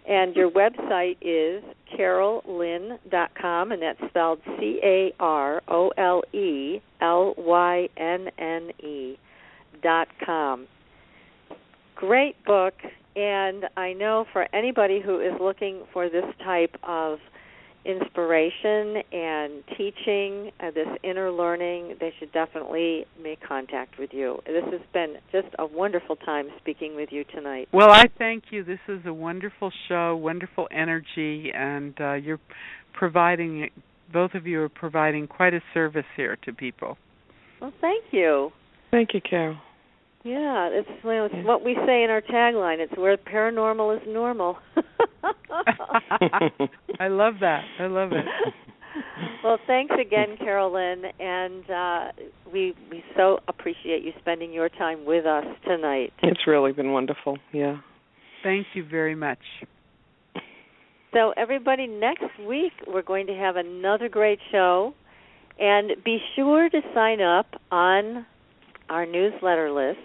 Speaker 3: And your website is CaroleLynne.com, and that's spelled CaroleLynne.com. Great book, and I know for anybody who is looking for this type of inspiration and teaching, this inner learning, they should definitely make contact with you. This has been just a wonderful time speaking with you tonight.
Speaker 6: Well, I thank you. This is a wonderful show, wonderful energy, and you're providing, both of you are providing quite a service here to people.
Speaker 3: Well, thank you.
Speaker 4: Thank you, Carole.
Speaker 3: Yeah, it's what we say in our tagline. It's where paranormal is normal.
Speaker 6: I love that. I love it.
Speaker 3: Well, thanks again, Carole Lynne, and we so appreciate you spending your time with us tonight.
Speaker 4: It's really been wonderful, yeah.
Speaker 6: Thank you very much.
Speaker 3: So, everybody, next week we're going to have another great show, and be sure to sign up on our newsletter list.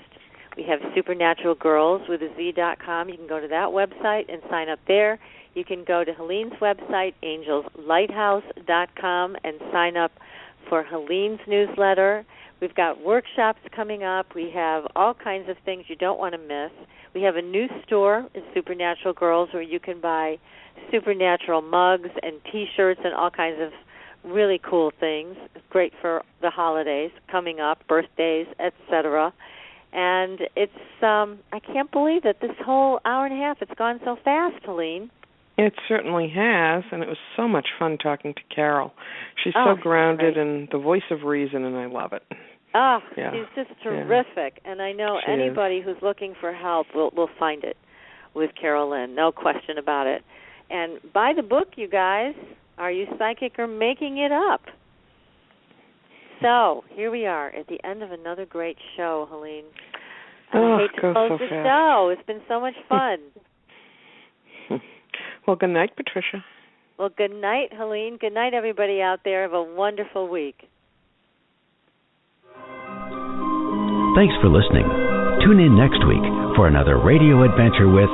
Speaker 3: We have Supernatural Girlz with a Z.com. You can go to that website and sign up there. You can go to Helene's website, angelslighthouse.com, and sign up for Helene's newsletter. We've got workshops coming up. We have all kinds of things you don't want to miss. We have a new store in Supernatural Girlz where you can buy supernatural mugs and T-shirts and all kinds of really cool things. Great for the holidays coming up, birthdays, etc. And it's, I can't believe that this whole hour and a half, it's gone so fast, Helene.
Speaker 4: It certainly has, and it was so much fun talking to Carole. She's so grounded and the voice of reason, and I love it.
Speaker 3: Oh, yeah. She's just terrific. Yeah. And I know anybody who's looking for help will find it with Carole Lynne, no question about it. And buy the book, you guys. Are You Psychic or Making It Up? So, here we are at the end of another great show, Helene. I hate to close the show. It's been so much fun.
Speaker 4: Well, good night, Patricia.
Speaker 3: Well, good night, Helene. Good night, everybody out there. Have a wonderful week.
Speaker 2: Thanks for listening. Tune in next week for another radio adventure with